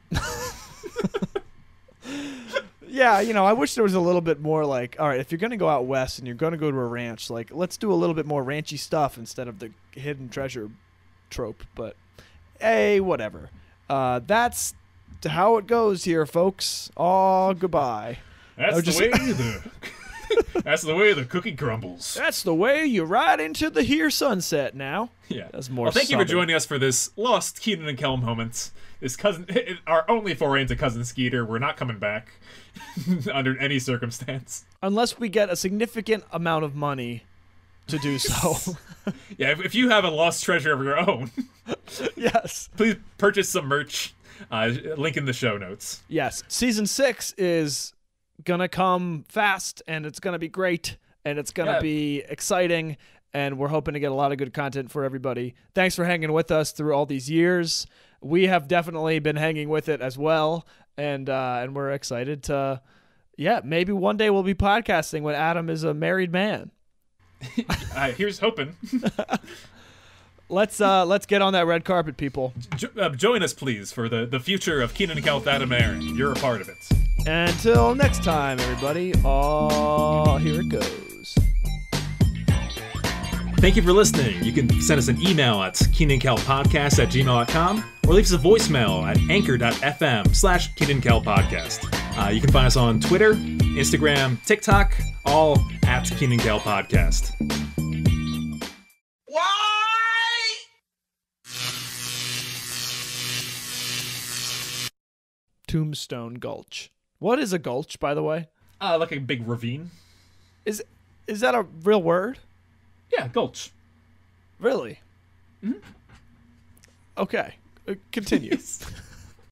Yeah, I wish there was a little bit more all right, if you're going to go out west and you're going to go to a ranch, let's do a little bit more ranchy stuff instead of the hidden treasure trope. But, hey, whatever. That's how it goes here, folks. Oh, goodbye. That's the way the cookie crumbles. That's the way you ride into the here sunset now. Yeah. That's more Well, thank you for southern. joining us for this lost Kenan and Kel moments. This our only foray into Cousin Skeeter. We're not coming back under any circumstance. Unless we get a significant amount of money to do so. Yeah, if you have a lost treasure of your own, Yes. please purchase some merch. Link in the show notes. Yes. Season 6 is gonna come fast, and it's gonna be great, and it's gonna be exciting, and we're hoping to get a lot of good content for everybody. Thanks for hanging with us through all these years. we have definitely been hanging with it as well, and we're excited to, maybe one day we'll be podcasting when Adam is a married man. Here's hoping. Let's get on that red carpet, people. Join us, please, for the future of Kenan and Kel with Adam and Aaron. You're a part of it. Until next time, everybody. Here it goes. Thank you for listening. You can send us an email at KenanKelPodcast@gmail.com or leave us a voicemail at anchor.fm/KenanKelPodcast. You can find us on Twitter, Instagram, TikTok, all at KenanKelPodcast. Tombstone Gulch. What is a gulch, by the way? Like a big ravine. Is that a real word? Yeah, gulch. Really? Mm-hmm. Okay. Continue.